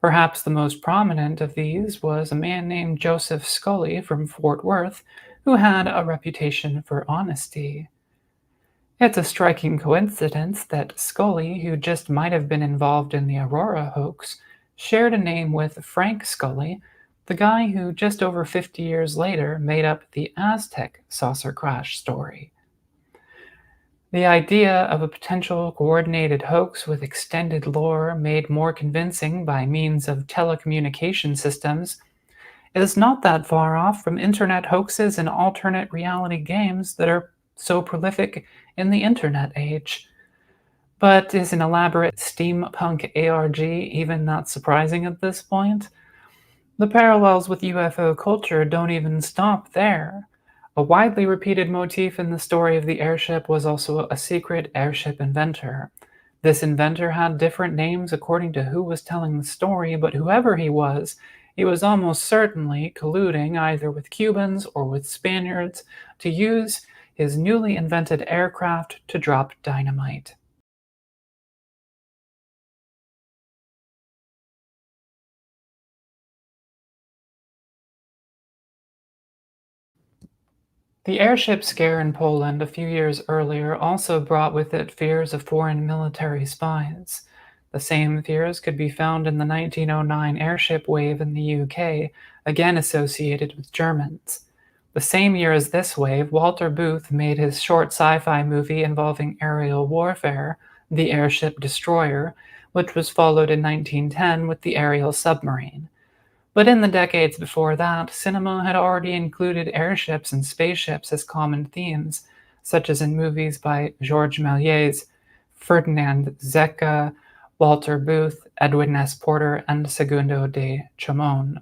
Perhaps the most prominent of these was a man named Joseph Scully from Fort Worth, who had a reputation for honesty. It's a striking coincidence that Scully, who just might have been involved in the Aurora hoax, shared a name with Frank Scully, the guy who just over 50 years later made up the Aztec saucer crash story. The idea of a potential coordinated hoax with extended lore made more convincing by means of telecommunication systems is not that far off from internet hoaxes and alternate reality games that are so prolific in the internet age. But is an elaborate steampunk ARG even that surprising at this point? The parallels with UFO culture don't even stop there. A widely repeated motif in the story of the airship was also a secret airship inventor. This inventor had different names according to who was telling the story, but whoever he was almost certainly colluding either with Cubans or with Spaniards to use his newly invented aircraft to drop dynamite. The airship scare in Poland a few years earlier also brought with it fears of foreign military spies. The same fears could be found in the 1909 airship wave in the UK, again associated with Germans. The same year as this wave, Walter Booth made his short sci-fi movie involving aerial warfare, The Airship Destroyer, which was followed in 1910 with The Aerial Submarine. But in the decades before that, cinema had already included airships and spaceships as common themes, such as in movies by Georges Méliès, Ferdinand Zecca, Walter Booth, Edwin S. Porter, and Segundo de Chamon.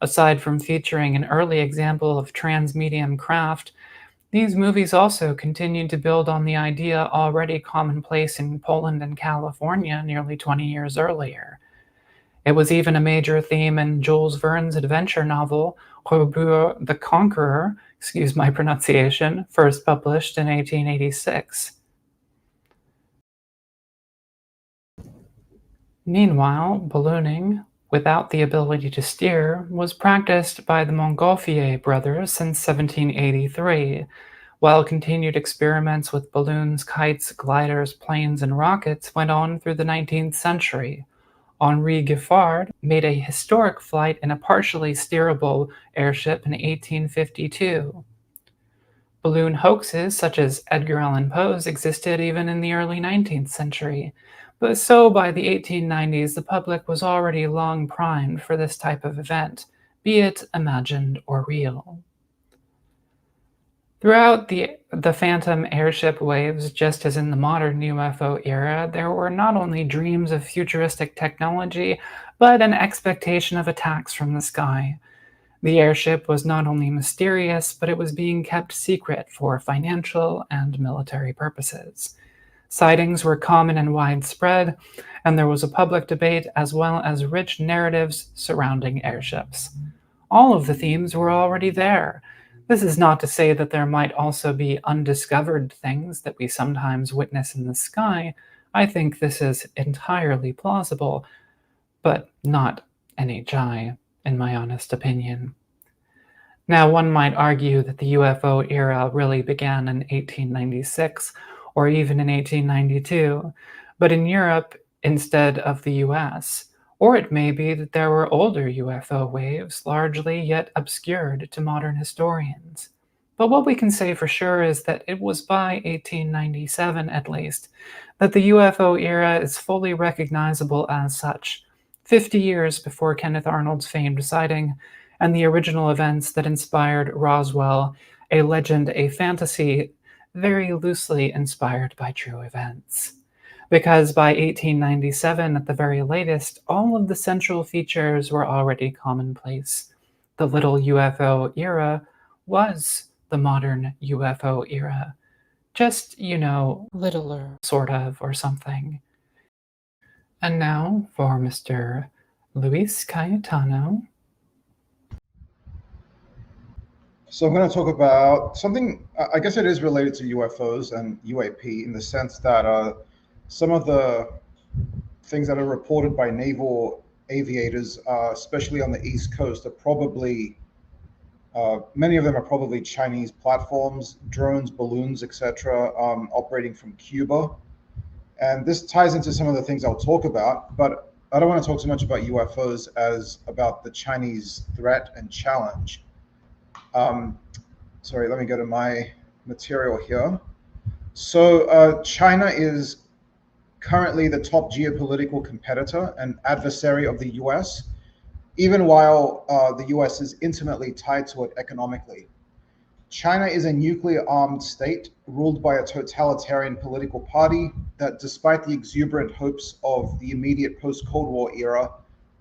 Aside from featuring an early example of transmedium craft, these movies also continued to build on the idea already commonplace in Poland and California nearly 20 years earlier. It was even a major theme in Jules Verne's adventure novel, Robur the Conqueror, excuse my pronunciation, first published in 1886. Meanwhile, ballooning, without the ability to steer, was practiced by the Montgolfier brothers since 1783, while continued experiments with balloons, kites, gliders, planes, and rockets went on through the 19th century. Henri Giffard made a historic flight in a partially steerable airship in 1852. Balloon hoaxes such as Edgar Allan Poe's existed even in the early 19th century, but so by the 1890s the public was already long primed for this type of event, be it imagined or real. Throughout the phantom airship waves, just as in the modern UFO era, there were not only dreams of futuristic technology, but an expectation of attacks from the sky. The airship was not only mysterious, but it was being kept secret for financial and military purposes. Sightings were common and widespread, and there was a public debate as well as rich narratives surrounding airships. All of the themes were already there. This is not to say that there might also be undiscovered things that we sometimes witness in the sky. I think this is entirely plausible, but not NHI, in my honest opinion. Now, one might argue that the UFO era really began in 1896 or even in 1892, but in Europe instead of the US. Or it may be that there were older UFO waves, largely yet obscured to modern historians. But what we can say for sure is that it was by 1897, at least, that the UFO era is fully recognizable as such, 50 years before Kenneth Arnold's famed sighting, and the original events that inspired Roswell, a legend, a fantasy, very loosely inspired by true events. Because by 1897, at the very latest, all of the central features were already commonplace. The little UFO era was the modern UFO era. Just, littler, sort of, or something. And now for Mr. Luis Cayetano. So I'm going to talk about something, I guess it is related to UFOs and UAP in the sense that some of the things that are reported by naval aviators, especially on the East Coast, are probably, many of them are probably Chinese platforms, drones, balloons, etc., operating from Cuba. And this ties into some of the things I'll talk about, but I don't want to talk so much about UFOs as about the Chinese threat and challenge. Sorry, let me go to my material here. So China is currently the top geopolitical competitor and adversary of the US, even while the US is intimately tied to it economically. China is a nuclear-armed state ruled by a totalitarian political party that, despite the exuberant hopes of the immediate post-Cold War era,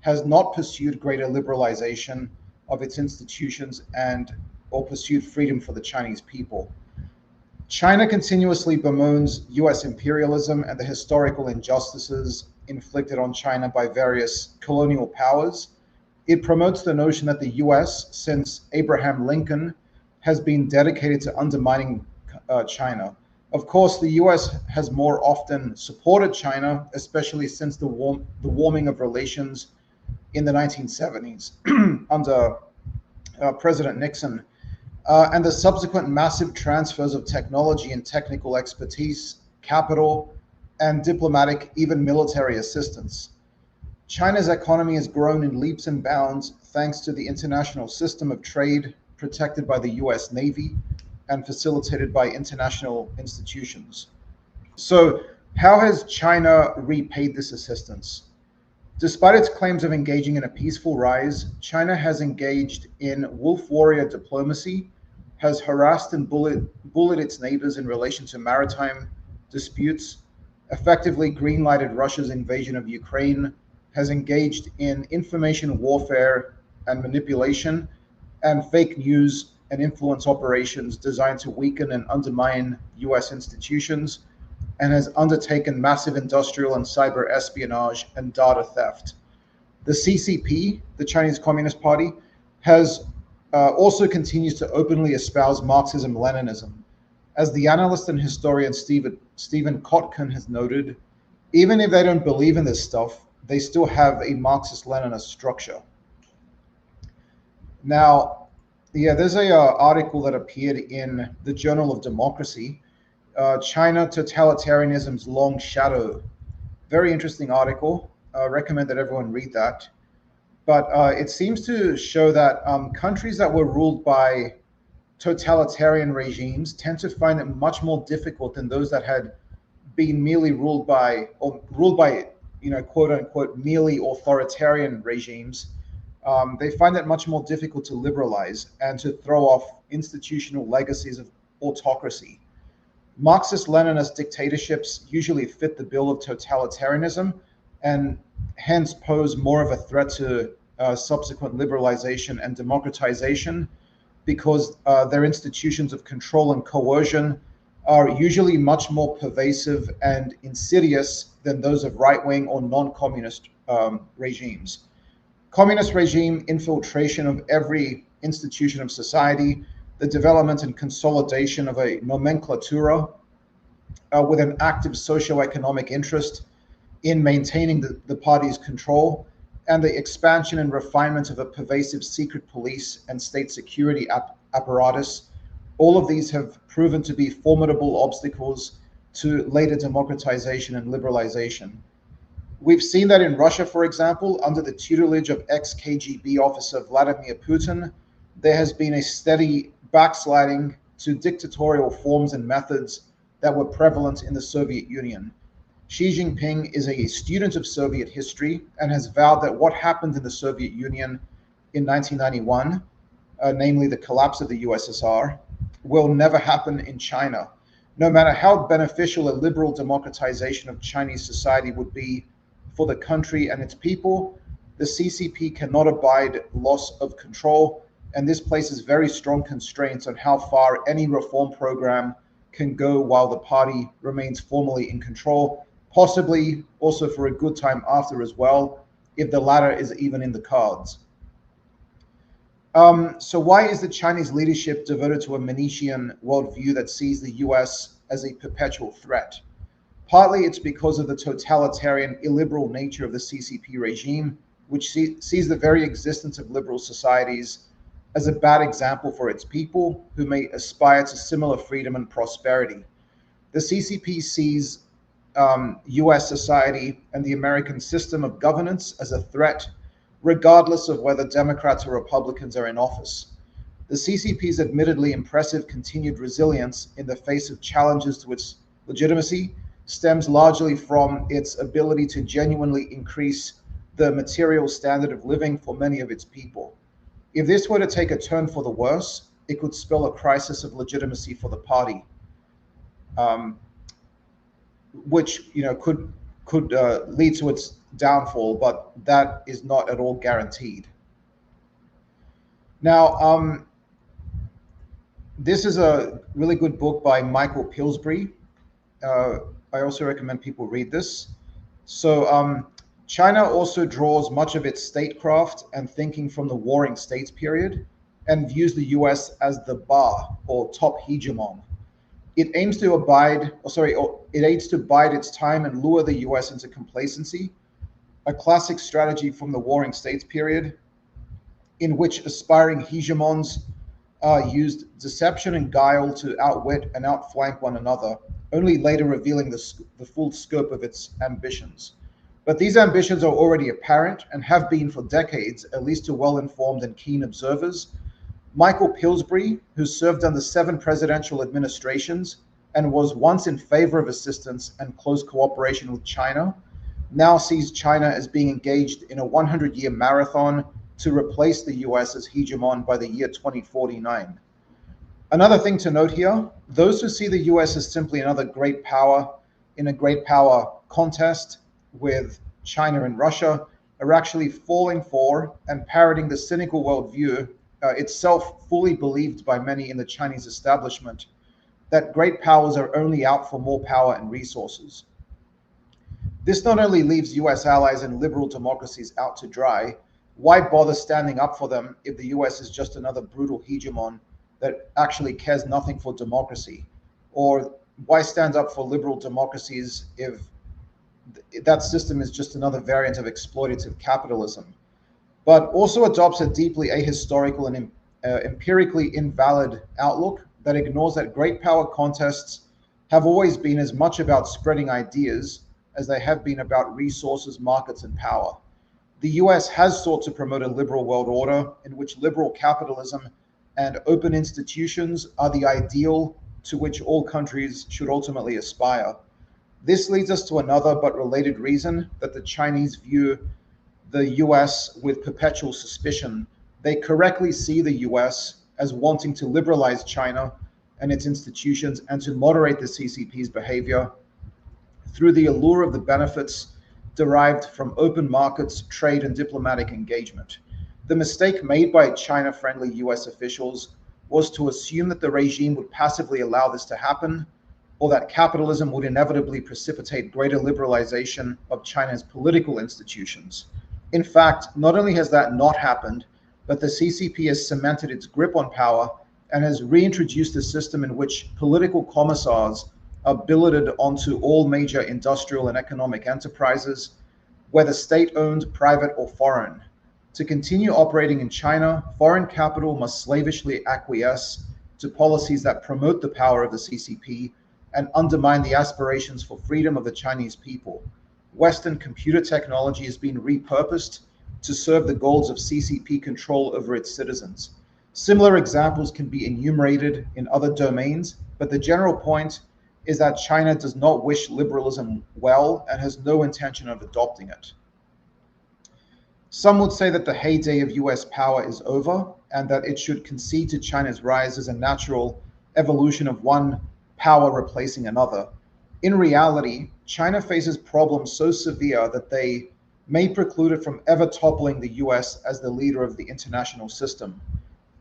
has not pursued greater liberalization of its institutions or pursued freedom for the Chinese people. China continuously bemoans US imperialism and the historical injustices inflicted on China by various colonial powers. It promotes the notion that the US, since Abraham Lincoln, has been dedicated to undermining China. Of course, the US has more often supported China, especially since the warming of relations in the 1970s under President Nixon, and the subsequent massive transfers of technology and technical expertise, capital, and diplomatic, even military assistance. China's economy has grown in leaps and bounds thanks to the international system of trade protected by the US Navy and facilitated by international institutions. So, how has China repaid this assistance? Despite its claims of engaging in a peaceful rise, China has engaged in wolf warrior diplomacy, has harassed and bullied its neighbors in relation to maritime disputes, effectively greenlighted Russia's invasion of Ukraine, has engaged in information warfare and manipulation, and fake news and influence operations designed to weaken and undermine US institutions, and has undertaken massive industrial and cyber espionage and data theft. The CCP, the Chinese Communist Party, has also continues to openly espouse Marxism-Leninism. As the analyst and historian Stephen Kotkin has noted, even if they don't believe in this stuff, they still have a Marxist-Leninist structure. Now, there's a article that appeared in the Journal of Democracy, China Totalitarianism's Long Shadow. Very interesting article. I recommend that everyone read that. But it seems to show that countries that were ruled by totalitarian regimes tend to find it much more difficult than those that had been merely ruled by quote unquote, merely authoritarian regimes. They find it much more difficult to liberalize and to throw off institutional legacies of autocracy. Marxist-Leninist dictatorships usually fit the bill of totalitarianism and hence pose more of a threat to subsequent liberalization and democratization because their institutions of control and coercion are usually much more pervasive and insidious than those of right-wing or non-communist regimes. Communist regime infiltration of every institution of society, the development and consolidation of a nomenclatura with an active socio-economic interest in maintaining the party's control, and the expansion and refinement of a pervasive secret police and state security apparatus. All of these have proven to be formidable obstacles to later democratization and liberalization. We've seen that in Russia, for example, under the tutelage of ex-KGB officer Vladimir Putin, there has been a steady backsliding to dictatorial forms and methods that were prevalent in the Soviet Union. Xi Jinping is a student of Soviet history and has vowed that what happened in the Soviet Union in 1991, namely the collapse of the USSR, will never happen in China. No matter how beneficial a liberal democratization of Chinese society would be for the country and its people, the CCP cannot abide loss of control, and this places very strong constraints on how far any reform program can go while the party remains formally in control, possibly also for a good time after as well, if the latter is even in the cards. So why is the Chinese leadership devoted to a Manichean worldview that sees the US as a perpetual threat? Partly it's because of the totalitarian, illiberal nature of the CCP regime, which sees the very existence of liberal societies as a bad example for its people who may aspire to similar freedom and prosperity. The CCP sees US society and the American system of governance as a threat, regardless of whether Democrats or Republicans are in office. The CCP's admittedly impressive continued resilience in the face of challenges to its legitimacy stems largely from its ability to genuinely increase the material standard of living for many of its people. If this were to take a turn for the worse, it could spell a crisis of legitimacy for the party, which could lead to its downfall, but that is not at all guaranteed. Now, this is a really good book by Michael Pillsbury. I also recommend people read this. So China also draws much of its statecraft and thinking from the Warring States period and views the US as the Ba, or top hegemon. It aims to bide its time and lure the US into complacency, a classic strategy from the Warring States period, in which aspiring hegemons used deception and guile to outwit and outflank one another, only later revealing the full scope of its ambitions. But these ambitions are already apparent and have been for decades, at least to well-informed and keen observers. Michael Pillsbury, who served under 7 presidential administrations and was once in favor of assistance and close cooperation with China, now sees China as being engaged in a 100-year marathon to replace the US as hegemon by the year 2049. Another thing to note here, those who see the US as simply another great power in a great power contest with China and Russia are actually falling for and parroting the cynical worldview itself fully believed by many in the Chinese establishment, that great powers are only out for more power and resources. This not only leaves US allies and liberal democracies out to dry, why bother standing up for them if the US is just another brutal hegemon that actually cares nothing for democracy? Or why stand up for liberal democracies if that system is just another variant of exploitative capitalism? But also adopts a deeply ahistorical and empirically invalid outlook that ignores that great power contests have always been as much about spreading ideas as they have been about resources, markets, and power. The US has sought to promote a liberal world order in which liberal capitalism and open institutions are the ideal to which all countries should ultimately aspire. This leads us to another but related reason that the Chinese view the US with perpetual suspicion. They correctly see the US as wanting to liberalize China and its institutions and to moderate the CCP's behavior through the allure of the benefits derived from open markets, trade, and diplomatic engagement. The mistake made by China-friendly US officials was to assume that the regime would passively allow this to happen, or that capitalism would inevitably precipitate greater liberalization of China's political institutions. In fact, not only has that not happened, but the CCP has cemented its grip on power and has reintroduced a system in which political commissars are billeted onto all major industrial and economic enterprises, whether state-owned, private, or foreign. To continue operating in China, foreign capital must slavishly acquiesce to policies that promote the power of the CCP and undermine the aspirations for freedom of the Chinese people. Western computer technology has been repurposed to serve the goals of CCP control over its citizens. Similar examples can be enumerated in other domains, but the general point is that China does not wish liberalism well and has no intention of adopting it. Some would say that the heyday of US power is over and that it should concede to China's rise as a natural evolution of one power replacing another. In reality, China faces problems so severe that they may preclude it from ever toppling the US as the leader of the international system.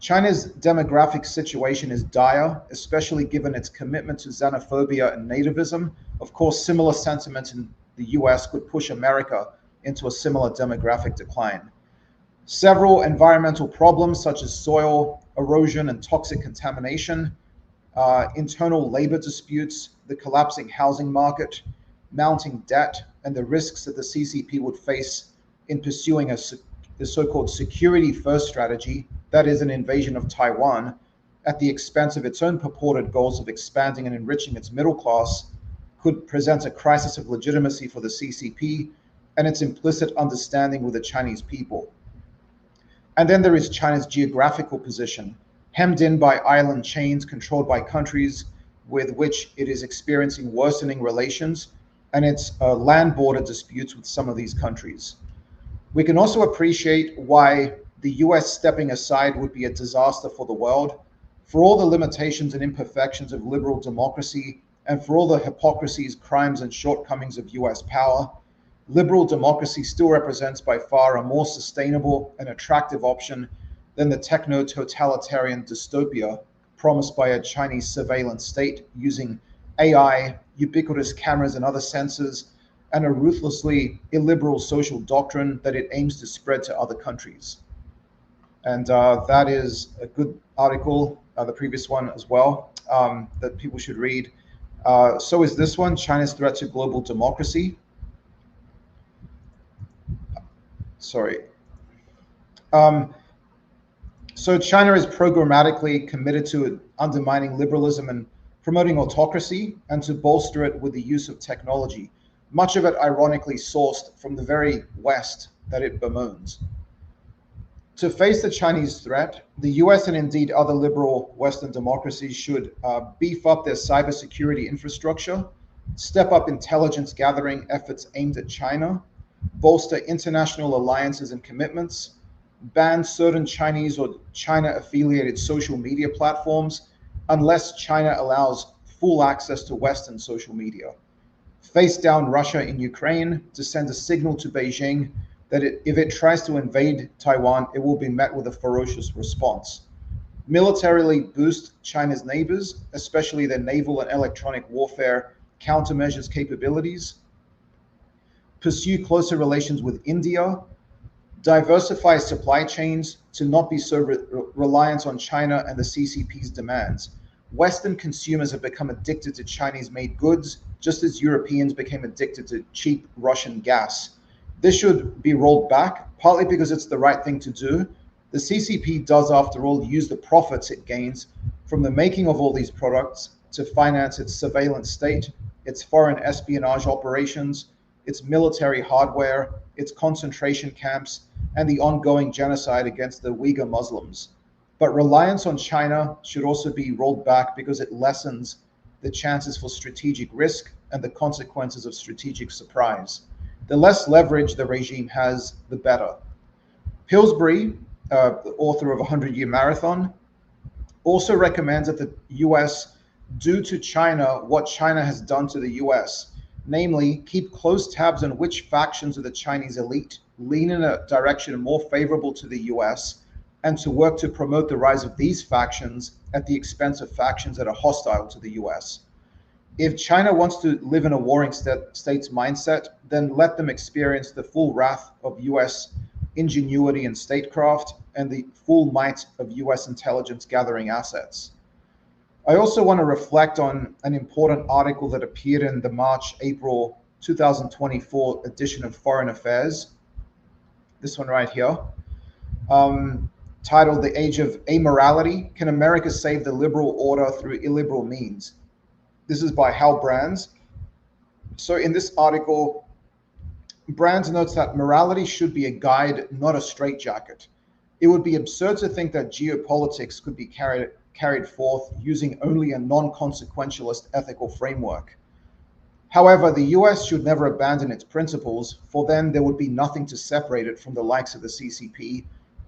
China's demographic situation is dire, especially given its commitment to xenophobia and nativism. Of course, similar sentiments in the US could push America into a similar demographic decline. Several environmental problems such as soil erosion and toxic contamination, internal labor disputes, the collapsing housing market, mounting debt, and the risks that the CCP would face in pursuing the so-called security-first strategy, that is an invasion of Taiwan, at the expense of its own purported goals of expanding and enriching its middle class, could present a crisis of legitimacy for the CCP and its implicit understanding with the Chinese people. And then there is China's geographical position, hemmed in by island chains controlled by countries with which it is experiencing worsening relations, and its land border disputes with some of these countries. We can also appreciate why the US stepping aside would be a disaster for the world. For all the limitations and imperfections of liberal democracy, and for all the hypocrisies, crimes, and shortcomings of US power, liberal democracy still represents by far a more sustainable and attractive option than the techno-totalitarian dystopia promised by a Chinese surveillance state using AI, ubiquitous cameras and other sensors, and a ruthlessly illiberal social doctrine that it aims to spread to other countries. And that is a good article, the previous one as well, that people should read. So is this one, China's Threat to Global Democracy. Sorry. So China is programmatically committed to undermining liberalism and promoting autocracy, and to bolster it with the use of technology, much of it ironically sourced from the very West that it bemoans. To face the Chinese threat, the US and indeed other liberal Western democracies should beef up their cybersecurity infrastructure, step up intelligence gathering efforts aimed at China, bolster international alliances and commitments, ban certain Chinese or China-affiliated social media platforms unless China allows full access to Western social media, face down Russia in Ukraine to send a signal to Beijing that if it tries to invade Taiwan, it will be met with a ferocious response, militarily boost China's neighbors, especially their naval and electronic warfare countermeasures capabilities, pursue closer relations with India, diversify supply chains to not be so reliant on China and the CCP's demands. Western consumers have become addicted to Chinese-made goods, just as Europeans became addicted to cheap Russian gas. This should be rolled back, partly because it's the right thing to do. The CCP does, after all, use the profits it gains from the making of all these products to finance its surveillance state, its foreign espionage operations, its military hardware, its concentration camps, and the ongoing genocide against the Uyghur Muslims. But reliance on China should also be rolled back because it lessens the chances for strategic risk and the consequences of strategic surprise. The less leverage the regime has, the better. Pillsbury, the author of 100-Year Marathon, also recommends that the US do to China what China has done to the US, namely keep close tabs on which factions of the Chinese elite lean in a direction more favorable to the US, and to work to promote the rise of these factions at the expense of factions that are hostile to the US. If China wants to live in a warring state's mindset, then let them experience the full wrath of US ingenuity and statecraft and the full might of US intelligence gathering assets. I also want to reflect on an important article that appeared in the March-April 2024 edition of Foreign Affairs, this one right here, titled The Age of Amorality, Can America Save the Liberal Order Through Illiberal Means? This is by Hal Brands. So in this article, Brands notes that morality should be a guide, not a straitjacket. It would be absurd to think that geopolitics could be carried forth using only a non-consequentialist ethical framework. However, the US should never abandon its principles, for then there would be nothing to separate it from the likes of the CCP,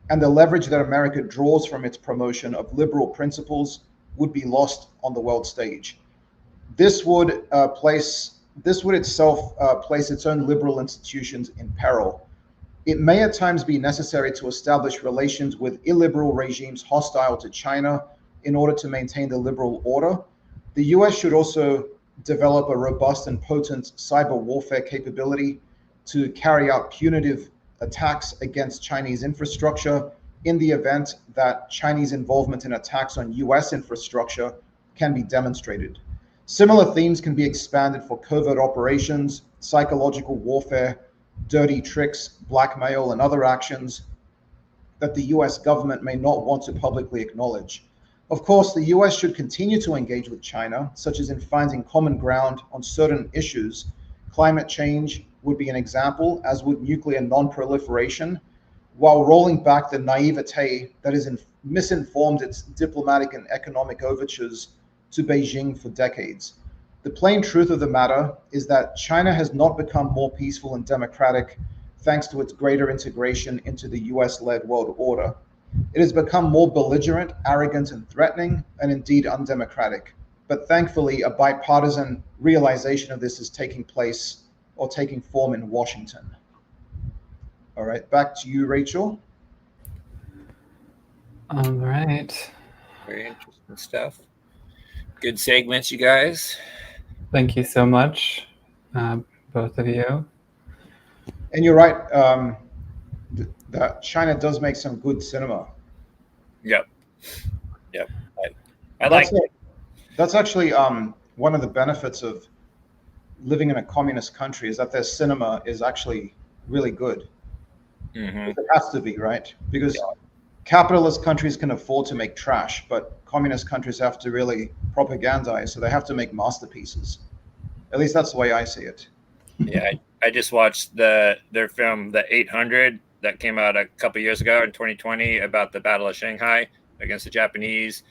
and the leverage that America draws from its promotion of liberal principles would be lost on the world stage. This would itself place its own liberal institutions in peril. It may at times be necessary to establish relations with illiberal regimes hostile to China in order to maintain the liberal order. The US should also develop a robust and potent cyber warfare capability to carry out punitive attacks against Chinese infrastructure in the event that Chinese involvement in attacks on US infrastructure can be demonstrated. Similar themes can be expanded for covert operations, psychological warfare, dirty tricks, blackmail, and other actions that the US government may not want to publicly acknowledge. Of course, the US should continue to engage with China, such as in finding common ground on certain issues. Climate change would be an example, as would nuclear non-proliferation, while rolling back the naivete that has misinformed its diplomatic and economic overtures to Beijing for decades. The plain truth of the matter is that China has not become more peaceful and democratic thanks to its greater integration into the US-led world order. It has become more belligerent, arrogant, and threatening, and indeed undemocratic. But thankfully, a bipartisan realization of this is taking form in Washington. All right, back to you, Rachel. All right. Very interesting stuff. Good segments, you guys. Thank you so much, both of you. And you're right, that China does make some good cinema. Yep. I like it. That's actually one of the benefits of living in a communist country, is that their cinema is actually really good. Mm-hmm. It has to be, right? Because capitalist countries can afford to make trash, but communist countries have to really propagandize, so they have to make masterpieces. At least that's the way I see it. Yeah, I just watched their film, The 800, that came out a couple years ago in 2020 about the Battle of Shanghai against the Japanese,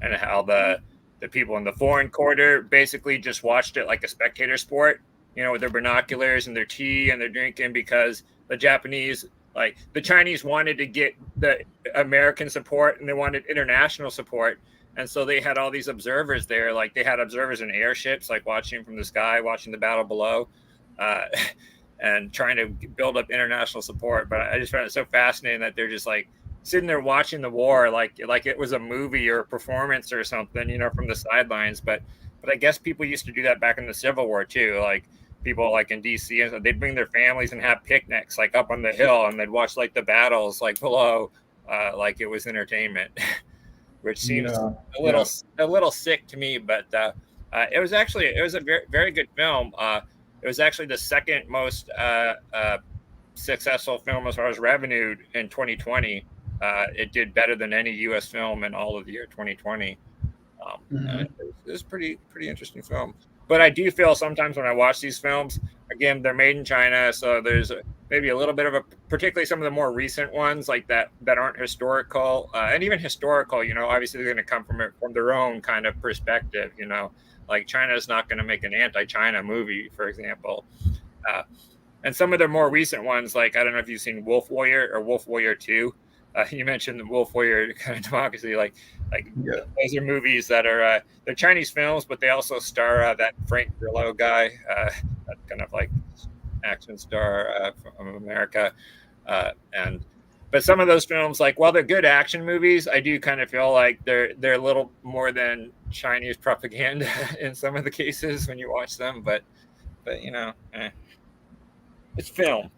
and how the people in the foreign quarter basically just watched it like a spectator sport, with their binoculars and their tea and their drinking, because the Japanese, like the Chinese, wanted to get the American support and they wanted international support. And so they had all these observers there, like they had observers in airships, like watching from the sky, watching the battle below, and trying to build up international support. But I just found it so fascinating that they're just like sitting there watching the war, like it was a movie or a performance or something, from the sidelines. But I guess people used to do that back in the Civil War too. Like people like in DC, they'd bring their families and have picnics like up on the hill, and they'd watch like the battles like below, like it was entertainment. Which seems a little sick to me, but it was a very, very good film. It was actually the second most successful film as far as revenue in 2020. It did better than any U.S. film in all of the year 2020. It was pretty interesting film. But I do feel sometimes when I watch these films, again, they're made in China, so there's maybe a little bit of particularly some of the more recent ones like that aren't historical, and even historical, obviously they're going to come from their own kind of perspective, like China is not going to make an anti-China movie, for example. And some of the more recent ones, like, I don't know if you've seen Wolf Warrior or Wolf Warrior 2. You mentioned the Wolf Warrior kind of democracy, those are movies that are they're Chinese films, but they also star that Frank Grillo guy, that kind of like action star from America, but some of those films, like, while they're good action movies, I do kind of feel like they're a little more than Chinese propaganda in some of the cases when you watch them. But it's film.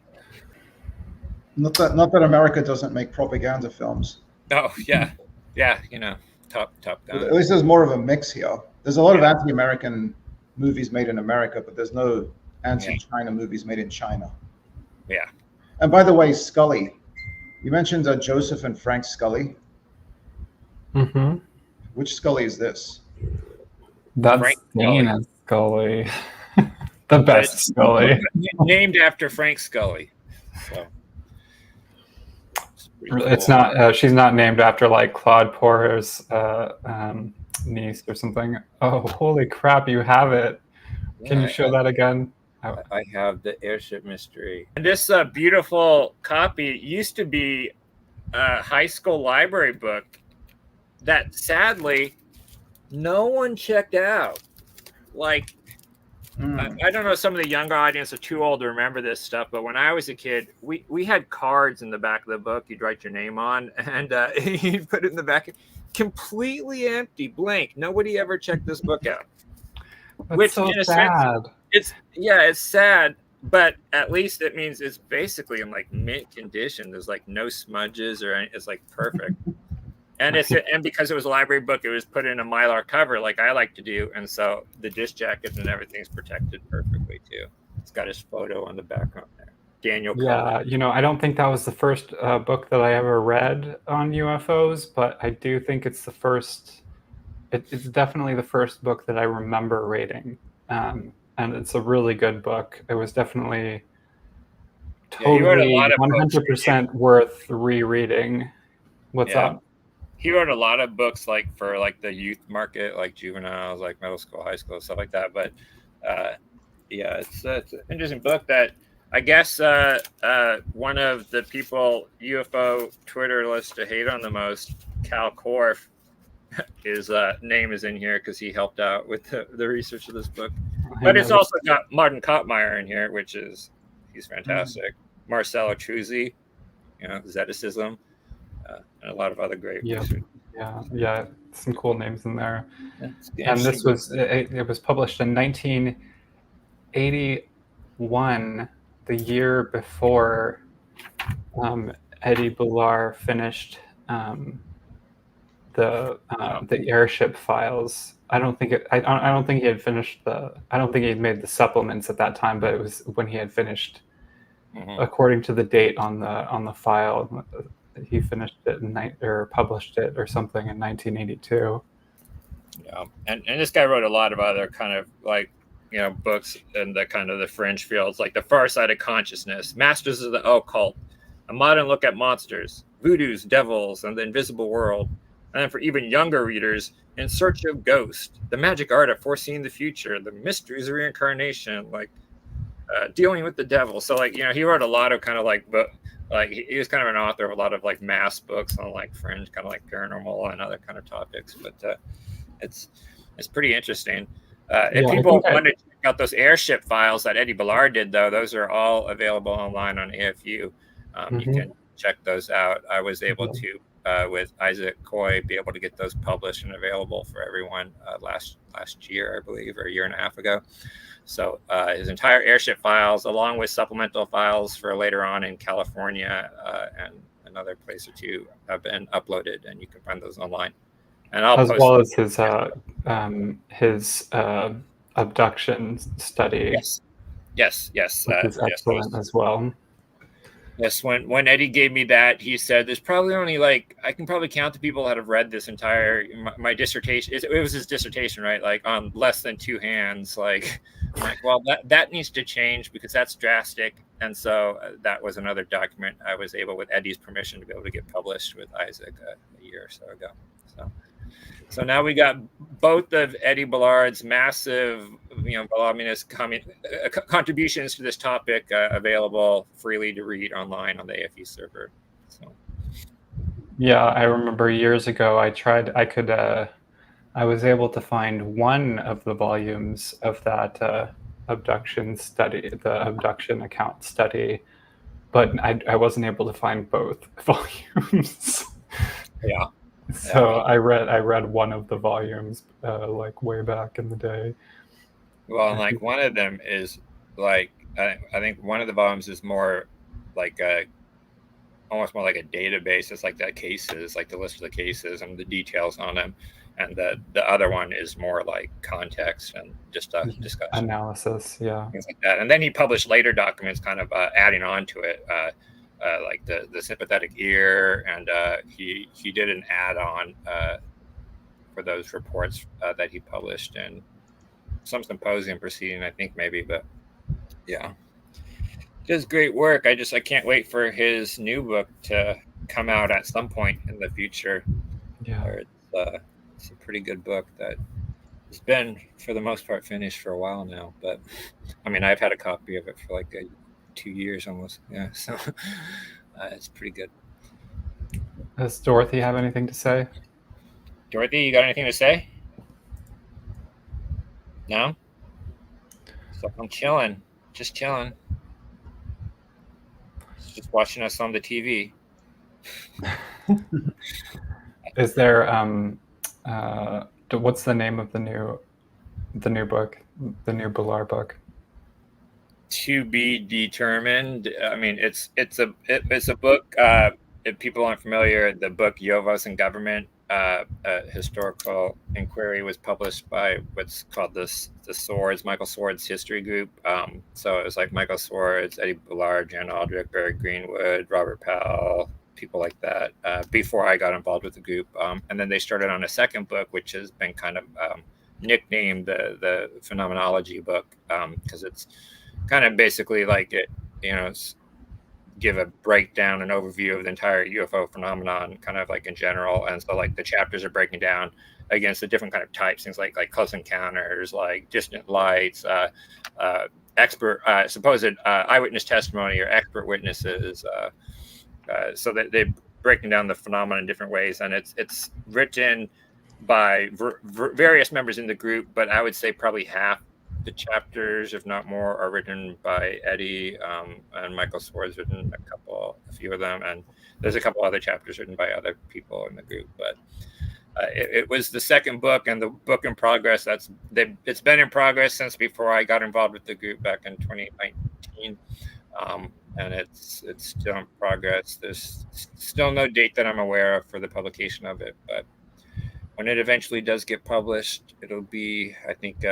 Not that America doesn't make propaganda films. Oh yeah, top gun. At least there's more of a mix here. There's a lot of anti-American movies made in America, but there's no anti-China movies made in China. Yeah. And by the way, Scully, you mentioned Joseph and Frank Scully. Mm-hmm. Which Scully is this? That's Dana Scully. The best Scully. Named after Frank Scully. So. It's not. She's not named after like Claude Porter's niece or something. Oh, holy crap! You have it Can you show that again? I have the Airship Mystery. And this beautiful copy used to be a high school library book that sadly no one checked out. Like, I don't know, some of the younger audience are too old to remember this stuff, but when I was a kid, we had cards in the back of the book you'd write your name on, and you'd put it in the back. Completely empty, blank. Nobody ever checked this book out. That's which so in a sad. sense, it's sad, but at least it means it's basically in like mint condition. There's like no smudges or anything. It's like perfect. And because it was a library book, it was put in a Mylar cover like I like to do, and so the disc jacket and everything's protected perfectly too. It's got his photo on the background there. Daniel. Yeah, I don't think that was the first book that I ever read on UFOs, but I do think it's the first. It's definitely the first book that I remember reading, and it's a really good book. It was definitely totally 100% worth rereading. What's up? He wrote a lot of books like for like the youth market, like juveniles, like middle school, high school, stuff like that. But it's an interesting book that I guess one of the people UFO Twitter lists to hate on the most, Cal Korff, his name is in here because he helped out with the research of this book. But it's also got Martin Kottmeyer in here, he's fantastic. Marcelo Truzzi, Zeticism. And a lot of other great research. Yeah, some cool names in there. And this was it was published in 1981, the year before Eddie Ballard finished the Airship files. I don't think he had finished I don't think he had made the supplements at that time, but it was when he had finished, according to the date on the file. He finished it or published it or something in 1982. Yeah, and this guy wrote a lot of other kind of like books in the kind of the fringe fields, like The Far Side of Consciousness, Masters of the Occult, A Modern Look at Monsters, Voodoos, Devils, and the Invisible World. And then for even younger readers, In Search of Ghosts, The Magic Art of Foreseeing the Future, The Mysteries of Reincarnation, like Dealing with the Devil. So like he wrote a lot of kind of like he was kind of an author of a lot of like mass books on like fringe, kind of like paranormal and other kind of topics. But it's pretty interesting. If people want to check out those Airship files that Eddie Ballard did, though, those are all available online on AFU. You can check those out. I was able to, with Isaac Coy, be able to get those published and available for everyone last year, I believe, or a year and a half ago. So his entire Airship files, along with supplemental files for later on in California and another place or two, have been uploaded, and you can find those online. And I'll as well as his abduction study. Yes. Which is excellent as well. Yes, when Eddie gave me that, he said there's probably only like, I can probably count the people that have read this entire, my dissertation. It was his dissertation, right? Like on less than two hands. Like, well, that needs to change because that's drastic. And so that was another document I was able, with Eddie's permission, to be able to get published with Isaac a year or so ago. So now we got both of Eddie Ballard's massive, voluminous contributions to this topic available freely to read online on the AFE server. So. Yeah, I remember years ago I was able to find one of the volumes of that abduction study, the abduction account study, but I wasn't able to find both volumes. Yeah. So I read one of the volumes like way back in the day. Well, like one of them is like I think one of the volumes is more like almost more like a database. It's like the cases, like the list of the cases and the details on them, and the other one is more like context and just discussion, analysis, things like that. And then he published later documents, kind of adding on to it. Like the sympathetic ear, and he did an add-on for those reports that he published in some symposium proceeding, I think maybe, but yeah, just great work. I can't wait for his new book to come out at some point in the future. Yeah, it's a pretty good book that It's been, for the most part, finished for a while now. But I mean, I've had a copy of it for like 2 years almost. Yeah, so it's pretty good. Does Dorothy have anything to say? Dorothy, you got anything to say? No? So I'm chilling. Just chilling. Just watching us on the TV. Is there what's the name of the new book, the new Bular book? To be determined. I mean, it's a book. If people aren't familiar, the book Ufos and Government, a historical inquiry, was published by what's called the Swords, Michael Swords History Group. So it was like Michael Swords, Eddie Bullard, Jan Aldrich, Barry Greenwood, Robert Powell, people like that. Before I got involved with the group, and then they started on a second book, which has been kind of nicknamed the Phenomenology book, because it's kind of basically like it, give a breakdown, an overview of the entire UFO phenomenon, kind of like in general. And so like the chapters are breaking down against the different kind of types, things like close encounters, like distant lights, expert, supposed eyewitness testimony or expert witnesses. So that they're breaking down the phenomenon in different ways. And it's written by various members in the group, but I would say probably half the chapters, if not more, are written by Eddie, and Michael Swords written a few of them, and there's a couple other chapters written by other people in the group. But it was the second book, and the book in progress. It's been in progress since before I got involved with the group back in 2019, and it's still in progress. There's still no date that I'm aware of for the publication of it, but when it eventually does get published, it'll be, I think,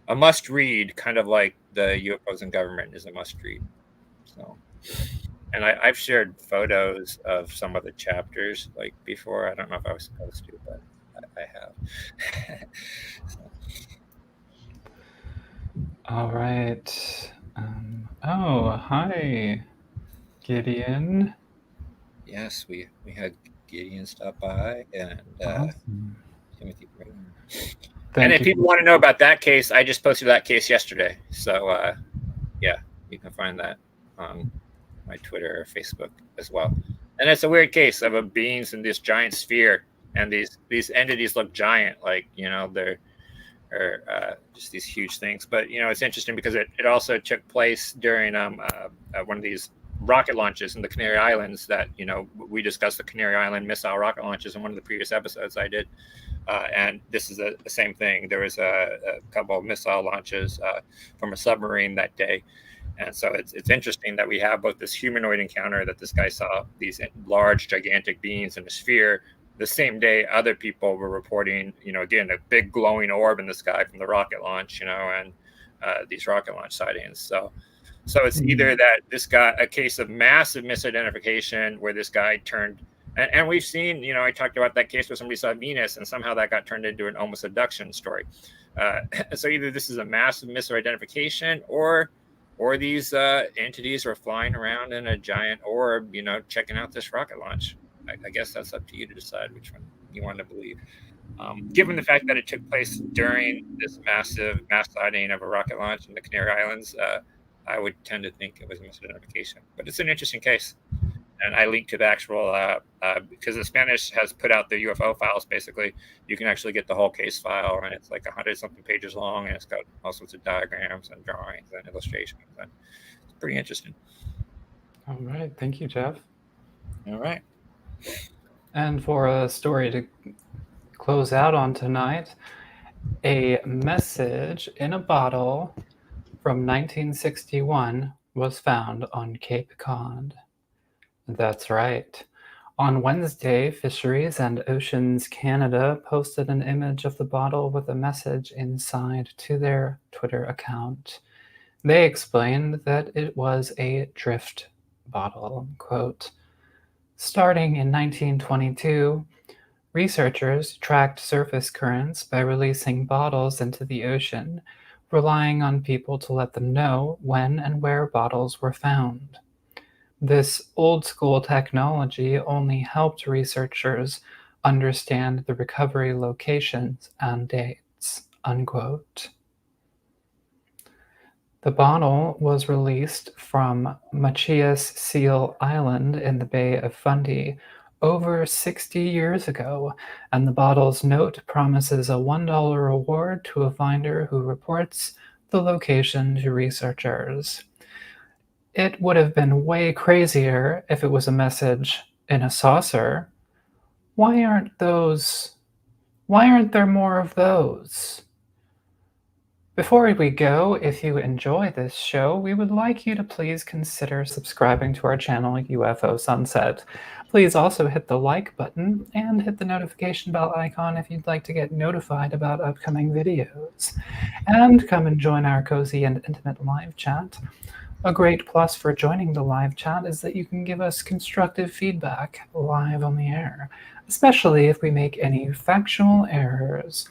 a must-read, kind of like the UFOs and Government is a must-read. So, and I've shared photos of some of the chapters like before. I don't know if I was supposed to, but I have. So. All right. Oh, hi, Gideon. Yes, we had Gideon stop by, and Awesome. Timothy Braden. Thank and if you. people want to know about that case, I just posted that case yesterday. So yeah, you can find that on my Twitter or Facebook as well. And it's a weird case of a beings in this giant sphere, and these entities look giant, like they're just these huge things. But it's interesting because it also took place during one of these rocket launches in the Canary Islands that we discussed the Canary Island missile rocket launches in one of the previous episodes I did. And this is the same thing. There was a couple of missile launches from a submarine that day. And so it's interesting that we have both this humanoid encounter that this guy saw, these large, gigantic beings in a sphere. The same day, other people were reporting, again, a big glowing orb in the sky from the rocket launch, and these rocket launch sightings. So it's either that this guy, a case of massive misidentification where this guy turned, and we've seen, I talked about that case where somebody saw Venus and somehow that got turned into an almost abduction story. So either this is a massive misidentification or these entities are flying around in a giant orb, checking out this rocket launch. I guess that's up to you to decide which one you want to believe. Given the fact that it took place during this mass sighting of a rocket launch in the Canary Islands, I would tend to think it was a misidentification. But it's an interesting case. And I linked to the actual, because the Spanish has put out the UFO files, basically. You can actually get the whole case file, and it's like 100-something pages long, and it's got all sorts of diagrams and drawings and illustrations. And it's pretty interesting. All right. Thank you, Jeff. All right. And for a story to close out on tonight, a message in a bottle from 1961 was found on Cape Cod. That's right. On Wednesday, Fisheries and Oceans Canada posted an image of the bottle with a message inside to their Twitter account. They explained that it was a drift bottle, quote, "Starting in 1922, researchers tracked surface currents by releasing bottles into the ocean, relying on people to let them know when and where bottles were found. This old-school technology only helped researchers understand the recovery locations and dates," unquote. The bottle was released from Machias Seal Island in the Bay of Fundy over 60 years ago, and the bottle's note promises a $1 reward to a finder who reports the location to researchers. It would have been way crazier if it was a message in a saucer. Why aren't there more of those? Before we go, if you enjoy this show, we would like you to please consider subscribing to our channel, Ufo Sunset. Please also hit the like button and hit the notification bell icon if you'd like to get notified about upcoming videos. And come and join our cozy and intimate live chat. A great plus for joining the live chat is that you can give us constructive feedback live on the air, especially if we make any factual errors.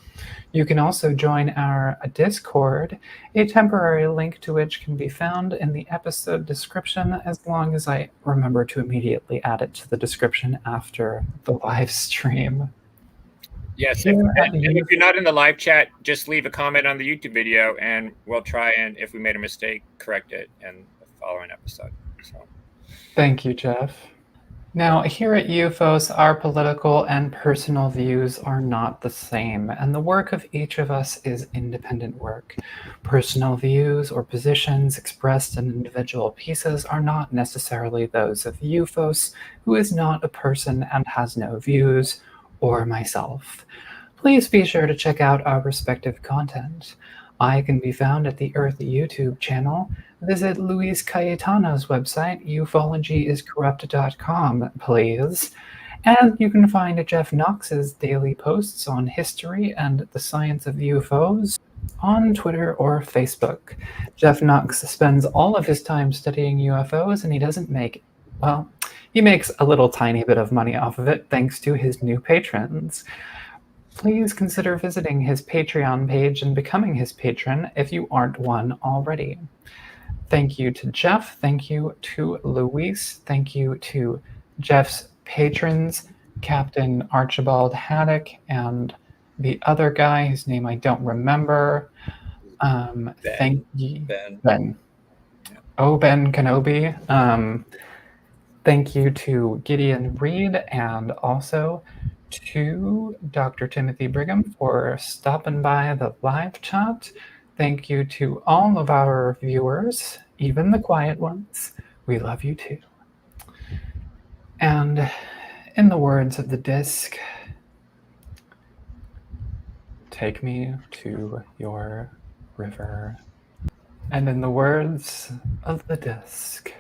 You can also join our Discord, a temporary link to which can be found in the episode description, as long as I remember to immediately add it to the description after the live stream. Yes, and if you're not in the live chat, just leave a comment on the YouTube video, and we'll try and, if we made a mistake, correct it in the following episode. So, thank you, Jeff. Now, here at UFOS, our political and personal views are not the same, and the work of each of us is independent work. Personal views or positions expressed in individual pieces are not necessarily those of UFOS, who is not a person and has no views, or myself. Please be sure to check out our respective content. I can be found at the Earth YouTube channel. Visit Luis Cayetano's website, ufologyiscorrupt.com, please. And you can find Jeff Knox's daily posts on history and the science of UFOs on Twitter or Facebook. Jeff Knox spends all of his time studying UFOs, and he doesn't make, well, he makes a little tiny bit of money off of it thanks to his new patrons. Please consider visiting his Patreon page and becoming his patron if you aren't one already. Thank you to Jeff. Thank you to Luis. Thank you to Jeff's patrons, Captain Archibald Haddock and the other guy whose name I don't remember. Thank you, Ben. Oh, Ben Kenobi. Thank you to Gideon Reed and also to Dr. Timothy Brigham for stopping by the live chat. Thank you to all of our viewers, even the quiet ones. We love you too. And in the words of the disc, take me to your river. And in the words of the disc,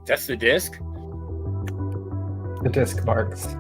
that's the disc? The disc barks.